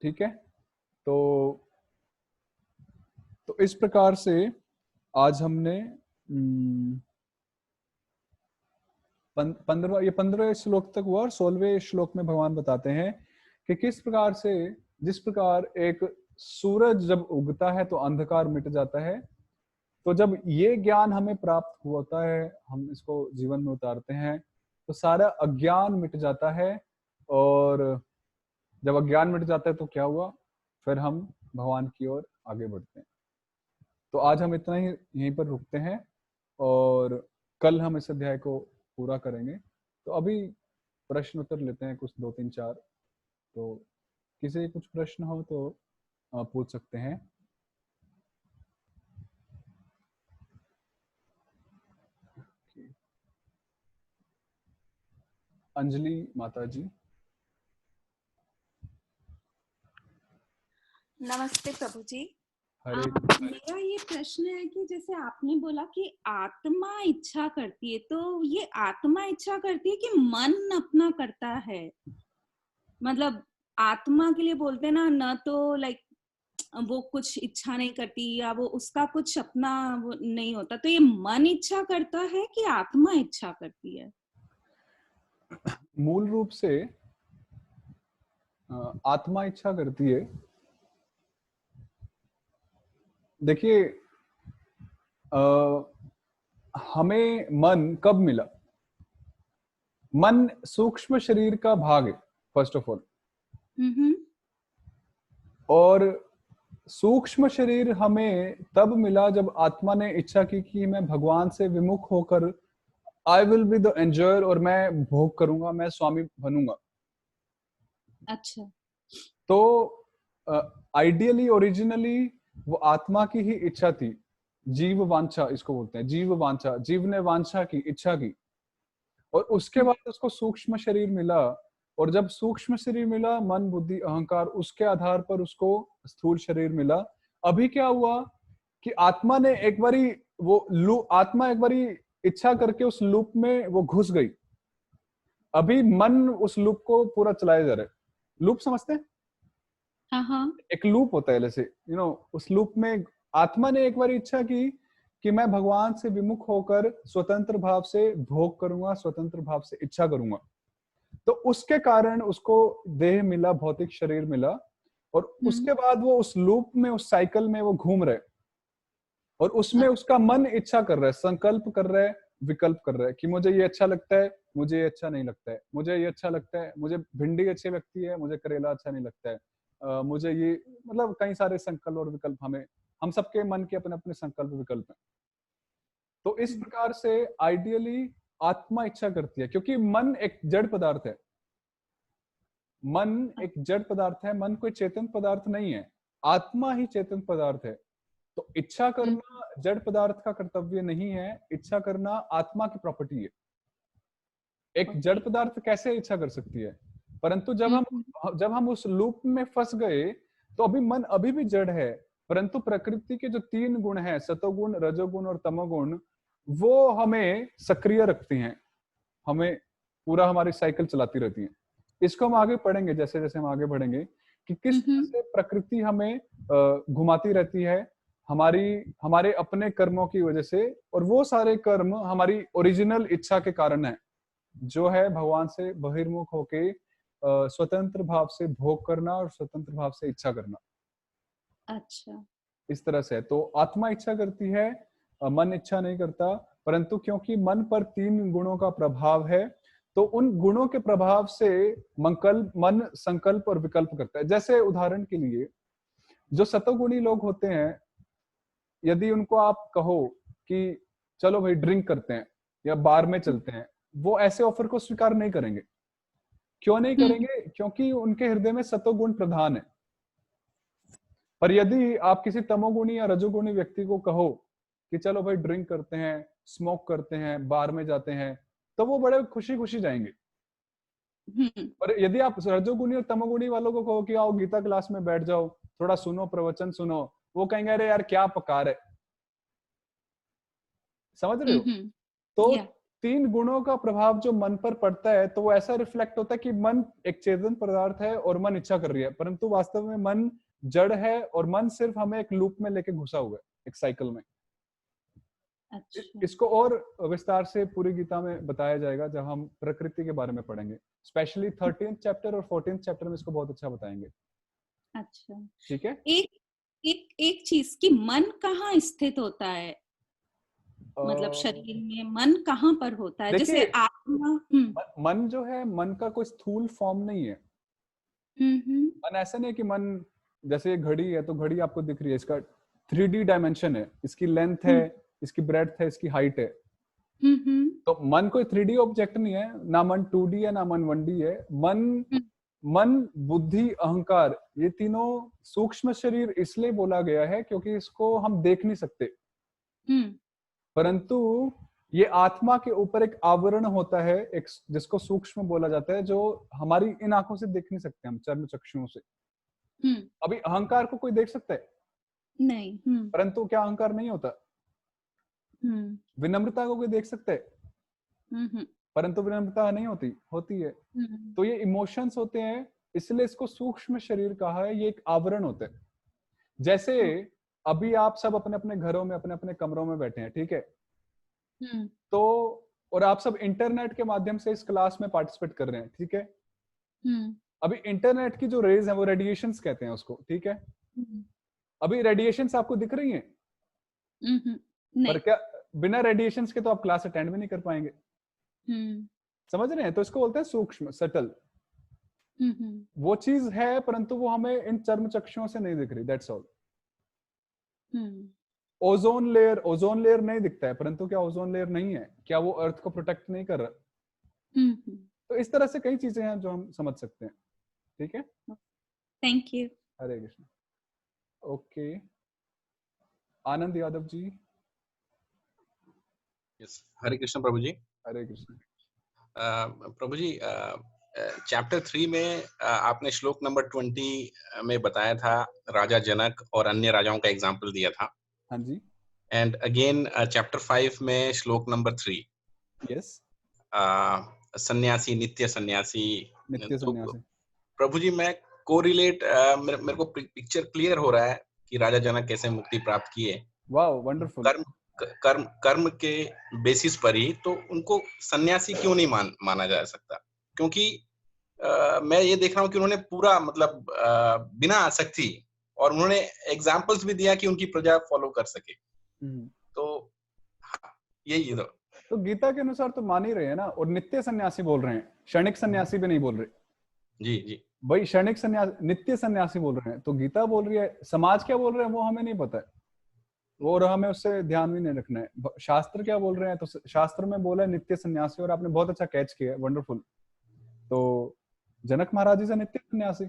ठीक है, तो इस प्रकार से आज हमने 15वें श्लोक तक हुआ, और 16वें श्लोक में भगवान बताते हैं कि किस प्रकार से, जिस प्रकार एक सूरज जब उगता है तो अंधकार मिट जाता है, तो जब ये ज्ञान हमें प्राप्त होता है, हम इसको जीवन में उतारते हैं, तो सारा अज्ञान मिट जाता है। और जब अज्ञान मिट जाता है तो क्या हुआ? फिर हम भगवान की ओर आगे बढ़ते हैं। तो आज हम इतना ही यहीं पर रुकते हैं, और कल हम इस अध्याय को पूरा करेंगे। तो अभी प्रश्न उत्तर लेते हैं, कुछ 2 3 4। तो किसी कुछ प्रश्न हो तो आप पूछ सकते हैं। अंजलि माता जी। नमस्ते प्रभु जी। हरे मेरा ये प्रश्न है कि जैसे आपने बोला कि आत्मा इच्छा करती है, तो ये आत्मा इच्छा करती है कि मन अपना करता है? मतलब आत्मा के लिए बोलते हैं ना, न तो लाइक वो कुछ इच्छा नहीं करती, या वो उसका कुछ अपना वो नहीं होता, तो ये मन इच्छा करता है कि आत्मा इच्छा करती है? मूल रूप से आत्मा इच्छा करती है। देखिए, हमें मन कब मिला? मन सूक्ष्म शरीर का भाग है, फर्स्ट ऑफ ऑल। और सूक्ष्म शरीर हमें तब मिला जब आत्मा ने इच्छा की कि मैं भगवान से विमुख होकर I will be the enjoyer, और मैं भोग करूंगा, मैं स्वामी बनूंगा। अच्छा। तो आइडियली ओरिजिनली वो आत्मा की ही इच्छा थी, जीव वांछा इसको बोलते हैं, जीव वांछा, जीव ने वांछा की, इच्छा की, और उसके बाद उसको सूक्ष्म शरीर मिला। और जब सूक्ष्म शरीर मिला, मन बुद्धि अहंकार, उसके आधार पर उसको स्थूल शरीर मिला। अभी क्या हुआ कि आत्मा ने एक बारी आत्मा एक बारी इच्छा करके उस लूप में वो घुस गई। अभी मन उस लूप को पूरा चलाया जा रहा है। लूप समझते हैं? हाँ हाँ। एक लूप होता है, जैसे उस लूप में आत्मा ने एक बार इच्छा की कि मैं भगवान से विमुख होकर स्वतंत्र भाव से भोग करूंगा, स्वतंत्र भाव से इच्छा करूंगा। तो उसके कारण उसको देह मिला, भौतिक शरीर मिला, और उसके बाद वो उस लूप में, उस साइकिल में वो घूम रहे, और उसमें उसका मन इच्छा कर रहा है, संकल्प कर रहा है, विकल्प कर रहा है कि मुझे ये अच्छा लगता है, मुझे ये अच्छा नहीं लगता है, मुझे ये अच्छा लगता है, मुझे भिंडी अच्छी लगती है, मुझे करेला अच्छा नहीं लगता है, मुझे ये, मतलब कई सारे संकल्प और विकल्प हम सबके मन के अपने अपने संकल्प विकल्प हैं। तो इस प्रकार से आइडियली आत्मा इच्छा करती है, क्योंकि मन एक जड़ पदार्थ है। मन एक जड़ पदार्थ है, मन कोई चेतन पदार्थ नहीं है, आत्मा ही चेतन पदार्थ है। तो इच्छा करना जड़ पदार्थ का कर्तव्य नहीं है, इच्छा करना आत्मा की प्रॉपर्टी है। एक जड़ पदार्थ कैसे इच्छा कर सकती है? परंतु जब हम उस लूप में फंस गए, तो अभी मन अभी भी जड़ है, परंतु प्रकृति के जो 3 गुण हैं, सतोगुण, रजोगुण और तमोगुण, वो हमें सक्रिय रखती हैं, हमें पूरा हमारी साइकिल चलाती रहती हैं। इसको हम आगे पढ़ेंगे, जैसे जैसे हम आगे बढ़ेंगे कि किस तरह से प्रकृति हमें घुमाती रहती है हमारे अपने कर्मों की वजह से, और वो सारे कर्म हमारी ओरिजिनल इच्छा के कारण है, जो है भगवान से बहिर्मुख होके स्वतंत्र भाव से भोग करना और स्वतंत्र भाव से इच्छा करना। अच्छा, इस तरह से तो आत्मा इच्छा करती है, मन इच्छा नहीं करता, परंतु क्योंकि मन पर 3 गुणों का प्रभाव है, तो उन गुणों के प्रभाव से मन संकल्प और विकल्प करता है। जैसे उदाहरण के लिए, जो सतोगुणी लोग होते हैं, यदि उनको आप कहो कि चलो भाई ड्रिंक करते हैं या बार में चलते हैं, वो ऐसे ऑफर को स्वीकार नहीं करेंगे। क्यों नहीं करेंगे? क्योंकि उनके हृदय में सतोगुण प्रधान है। पर यदि आप किसी तमोगुणी या रजोगुणी व्यक्ति को कहो कि चलो भाई ड्रिंक करते हैं, स्मोक करते हैं, बार में जाते हैं, तो वो बड़े खुशी खुशी जाएंगे। और यदि आप रजोगुणी और तमोगुणी वालों को कहो कि आओ गीता क्लास में बैठ जाओ, थोड़ा सुनो, प्रवचन सुनो, वो कहेंगे अरे यार क्या पकार है। समझ रहे हो? तो 3 गुणों का प्रभाव जो मन पर पड़ता है, तो वो ऐसा रिफ्लेक्ट होता है कि मन एक चेतन पदार्थ है और मन इच्छा कर रही है, परंतु वास्तव में मन जड़ है और मन सिर्फ हमें एक लूप में लेके घुसा हुआ है, एक साइकिल में। अच्छा। इसको और विस्तार से पूरी गीता में बताया जाएगा जब हम प्रकृति के बारे में पढ़ेंगे, स्पेशली 13th चैप्टर और 14th चैप्टर में इसको बहुत अच्छा बताएंगे। अच्छा, ठीक है। एक चीज कि मन कहाँ स्थित होता है, मतलब शरीर में मन कहाँ पर होता है? जैसे आत्मा। मन जो है, मन का कोई स्थूल फॉर्म नहीं है। मन ऐसा नहीं कि मन, जैसे घड़ी है तो घड़ी आपको दिख रही है, इसका 3D डायमेंशन है, इसकी लेंथ है, इसकी ब्रेड्थ है, इसकी हाइट है। तो मन कोई 3D ऑब्जेक्ट नहीं है, ना मन 2D है, ना मन 1D है। मन, बुद्धि, अहंकार, ये तीनों सूक्ष्म शरीर इसलिए बोला गया है क्योंकि इसको हम देख नहीं सकते, परंतु ये आत्मा के ऊपर एक आवरण होता है, एक जिसको सूक्ष्म बोला जाता है, जो हमारी इन आंखों से देख नहीं सकते हम, चर्म चक्षुओं से। अभी अहंकार को कोई देख सकता है? नहीं। परंतु क्या अहंकार नहीं होता? विनम्रता को कोई देख सकता है? परंतु विनम्रता नहीं होती है। तो ये इमोशंस होते हैं, इसलिए इसको सूक्ष्म शरीर कहा है, ये एक आवरण होता है। जैसे अभी आप सब अपने अपने घरों में, अपने अपने कमरों में बैठे हैं, ठीक है? तो और आप सब इंटरनेट के माध्यम से इस क्लास में पार्टिसिपेट कर रहे हैं, ठीक है? अभी इंटरनेट की जो रेज है वो रेडिएशंस कहते हैं उसको, ठीक है? अभी रेडिएशंस आपको दिख रही हैं? पर क्या बिना रेडिएशंस के तो आप क्लास अटेंड भी नहीं कर पाएंगे। समझ रहे हैं? तो इसको बोलते हैं सूक्ष्म, सटल। वो चीज है परंतु वो हमें इन चर्म चक्षुओं से नहीं दिख रही, दैट्स ऑल। ओजोन लेयर नहीं दिखता है, परंतु क्या ओजोन लेयर नहीं है? क्या वो अर्थ को प्रोटेक्ट नहीं कर रहा? तो इस तरह से कई चीजें हैं जो हम समझ सकते हैं। ठीक है, thank you. Hare Krishna. Okay, Anand Yadav ji. Yes, Hare Krishna प्रभु जी। हरे कृष्ण। प्रभु जी, चैप्टर 3 में आपने श्लोक नंबर 20 में बताया था, राजा जनक और अन्य राजाओं का एग्जाम्पल दिया था। हाँ जी। एंड अगेन चैप्टर 5 में श्लोक नंबर 3, यस, सन्यासी, नित्य सन्यासी। सन्यासी। प्रभु जी, मैं कोरिलेट, मेरे को पिक्चर क्लियर हो रहा है कि राजा जनक कैसे मुक्ति प्राप्त किए। Wow, wonderful. कर्म के बेसिस पर ही, तो उनको सन्यासी क्यों नहीं माना जा सकता? क्योंकि मैं ये देख रहा हूँ कि उन्होंने पूरा मतलब बिना आसक्ति, और उन्होंने एग्जाम्पल्स भी दिया कि उनकी प्रजा फॉलो कर सके। तो यही तो गीता के अनुसार तो मान ही रहे हैं ना, और नित्य सन्यासी बोल रहे हैं, क्षणिक सन्यासी भी नहीं बोल रहे। जी भाई, क्षणिक सन्यासी, नित्य सन्यासी बोल रहे हैं, तो गीता बोल रही है। समाज क्या बोल रहे हैं वो हमें नहीं पता है, वो और हमें उससे ध्यान भी नहीं रखना है। शास्त्र क्या बोल रहे हैं, तो शास्त्र में बोला है नित्य सन्यासी, और आपने बहुत अच्छा कैच किया है, वंडरफुल। तो जनक महाराज इज अ नित्य सन्यासी।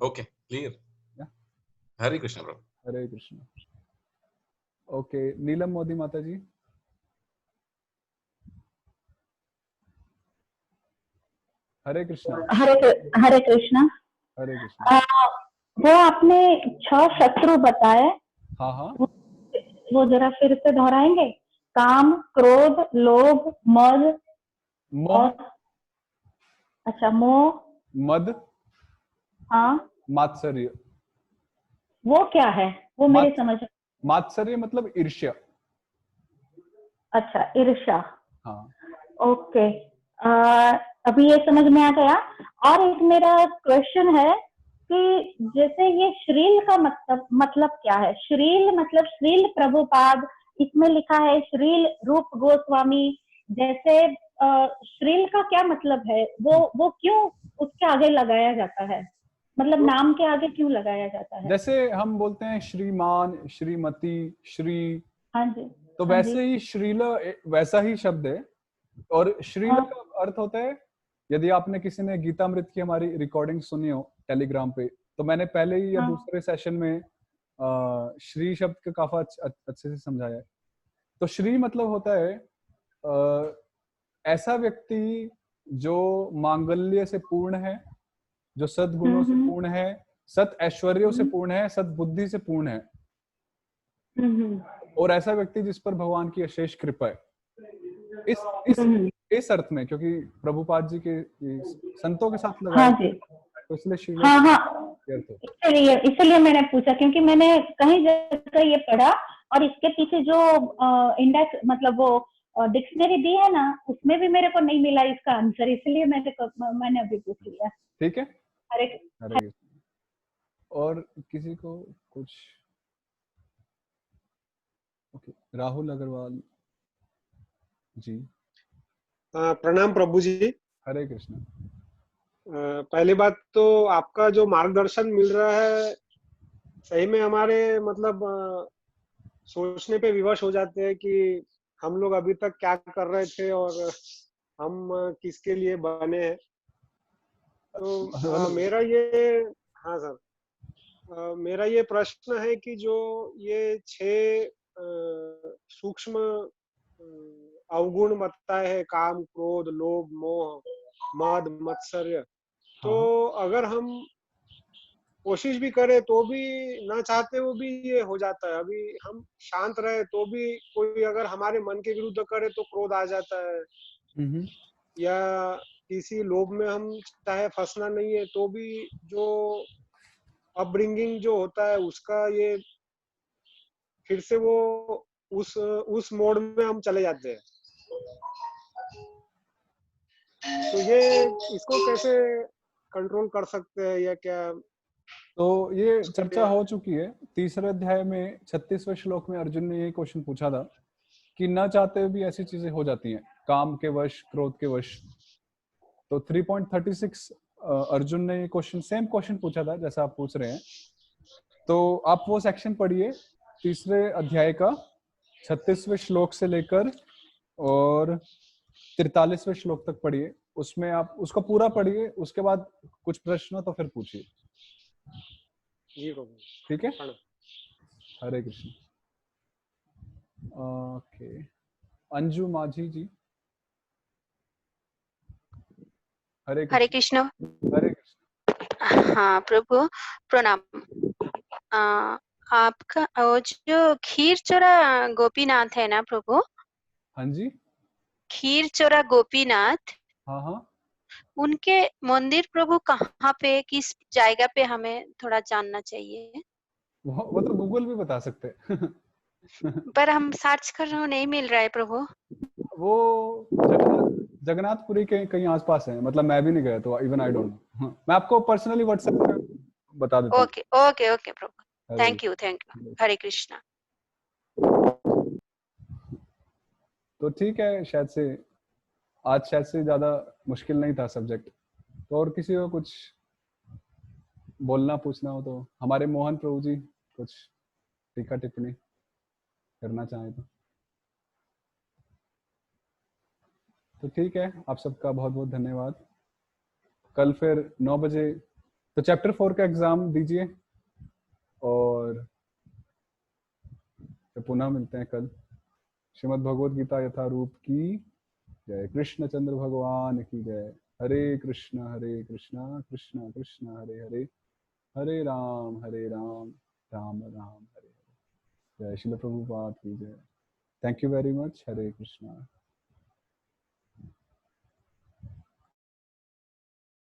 Okay, clear. Yeah. हरे कृष्ण प्रभु। हरे कृष्ण। ओके, नीलम मोदी माता जी। हरे कृष्णा। हरे कृष्णा। हरे कृष्णा। वो आपने 6 शत्रु बताए, हाँ हाँ, वो जरा फिर से दोहराएंगे? काम, क्रोध, लोभ, मद मोह, और अच्छा मोह, मद, हाँ मात्सर्य। वो क्या है? वो मेरे समझ। मात्सर्य मतलब ईर्ष्या। अच्छा, ईर्ष्या। हाँ, ओके, अभी ये समझ में आ गया। और एक मेरा क्वेश्चन है कि जैसे ये श्रील का मतलब क्या है? श्रील मतलब श्रील प्रभुपाद, इसमें लिखा है श्रील रूप गोस्वामी। जैसे श्रील का क्या मतलब है? वो क्यों उसके आगे लगाया जाता है? मतलब नाम के आगे क्यों लगाया जाता है? जैसे हम बोलते हैं श्रीमान, श्रीमती, श्री, हाँ जी, तो हाँ वैसे जी, ही श्रील वैसा ही शब्द है। और श्रील हाँ, का अर्थ होता है, यदि आपने किसी ने गीतामृत की हमारी रिकॉर्डिंग सुनी हो टेलीग्राम पे, तो मैंने पहले ही या हाँ, दूसरे सेशन में श्री शब्द का काफी अच्छे से समझाया है। तो श्री मतलब होता है ऐसा व्यक्ति जो मांगल्य से पूर्ण है, जो सद्गुणों से हम्म, पूर्ण है, सत ऐश्वर्यों से हम्म, पूर्ण है, सद्बुद्धि से पूर्ण है, हम्म, और ऐसा व्यक्ति जिस पर भगवान की अशेष कृपा है। इस इस हम्म, इस अर्थ में, क्योंकि प्रभुपाद जी के संतों के साथ लगाया हाँ गया, जी, तो इसलिए श्रील हाँ हाँ, अर्थ होता इसलिए मैंने पूछा, क्योंकि मैंने कहीं जगह ये पढ़ा और इसके पीछे जो इंडेक्स मतलब वो डिक्शनरी दी है ना, उसमें भी मेरे को नहीं मिला इसका आंसर, इसलिए मैंने अभी पूछ लिया। है। ठीक है, हरे हरे कृष्ण। और किसी को कुछ? ओके, राहुल अग्रवाल जी। प्रणाम प्रभु जी। हरे कृष्ण। पहली बात तो आपका जो मार्गदर्शन मिल रहा है, सही में हमारे मतलब सोचने पे विवश हो जाते हैं कि हम लोग अभी तक क्या कर रहे थे और हम किसके लिए बने हैं। तो मेरा ये, हाँ सर, मेरा ये प्रश्न है कि जो ये 6 सूक्ष्म अवगुण बताए हैं, काम, क्रोध, लोभ, मोह, मद, मत्सर्य, तो अगर हम कोशिश भी करें तो भी ना चाहते वो भी ये हो जाता है। अभी हम शांत रहे तो भी कोई अगर हमारे मन के विरुद्ध करे तो क्रोध आ जाता है, या किसी लोभ में हम चाहे फंसना नहीं है तो भी जो अपब्रिंगिंग जो होता है उसका ये फिर से वो उस मोड में हम चले जाते हैं। तो ये इसको कैसे कंट्रोल कर सकते हैं या क्या? तो ये उसके चर्चा लिए हो चुकी है। तीसरे अध्याय में 36वें श्लोक में अर्जुन ने ये क्वेश्चन पूछा था कि न चाहते हुए भी ऐसी चीजें हो जाती हैं, काम के वश, क्रोध के वश। तो 3.36 अर्जुन ने ये क्वेश्चन, सेम क्वेश्चन पूछा था जैसा आप पूछ रहे हैं। तो आप वो सेक्शन पढ़िए, तीसरे अध्याय का 36वें श्लोक से लेकर और 43वें श्लोक तक पढ़िए। उसमें आप उसको पूरा पढ़िए, उसके बाद कुछ प्रश्न हो तो फिर पूछिए। जी प्रभु, ठीक है, प्रणाम। हरे कृष्ण। ओके, अंजू माझी जी। हरे हरे कृष्ण। कृष्ण। हरे कृष्ण। हाँ प्रभु, प्रणाम। आपका वो जो खीर चोरा गोपीनाथ है ना प्रभु, हाँ जी, खीर चोरा गोपीनाथ, हाँ हाँ, उनके मंदिर प्रभु कहाँ पे, किस जगह पे, हमें थोड़ा जानना चाहिए। वो तो गूगल भी बता सकते हैं। पर हम सर्च कर रहे हो, नहीं मिल रहा है प्रभु। वो जगन्नाथपुरी के कहीं आसपास है, मतलब मैं भी नहीं गया तो इवन आई डोंट नो। मैं आपको पर्सनली व्हाट्सएप पे बता देता हूँ। ओके ओके ओके प्रभु, हरे थैंक यू हरे कृष्णा। तो ठीक है, शायद से आज शायद से ज्यादा मुश्किल नहीं था सब्जेक्ट। तो और किसी को कुछ बोलना पूछना हो तो हमारे मोहन प्रभु जी कुछ टीका टिप्पणी करना चाहें तो ठीक है। आप सबका बहुत बहुत धन्यवाद। कल फिर 9 बजे तो चैप्टर 4 का एग्जाम दीजिए और फिर पुनः मिलते हैं कल। श्रीमद् भगवद गीता यथारूप की जय। कृष्ण चंद्र भगवान की जय। हरे कृष्णा कृष्ण कृष्ण हरे हरे, हरे राम राम राम हरे हरे। जय श्रील प्रभुपाद की जय। Thank you very much. Hare Krishna.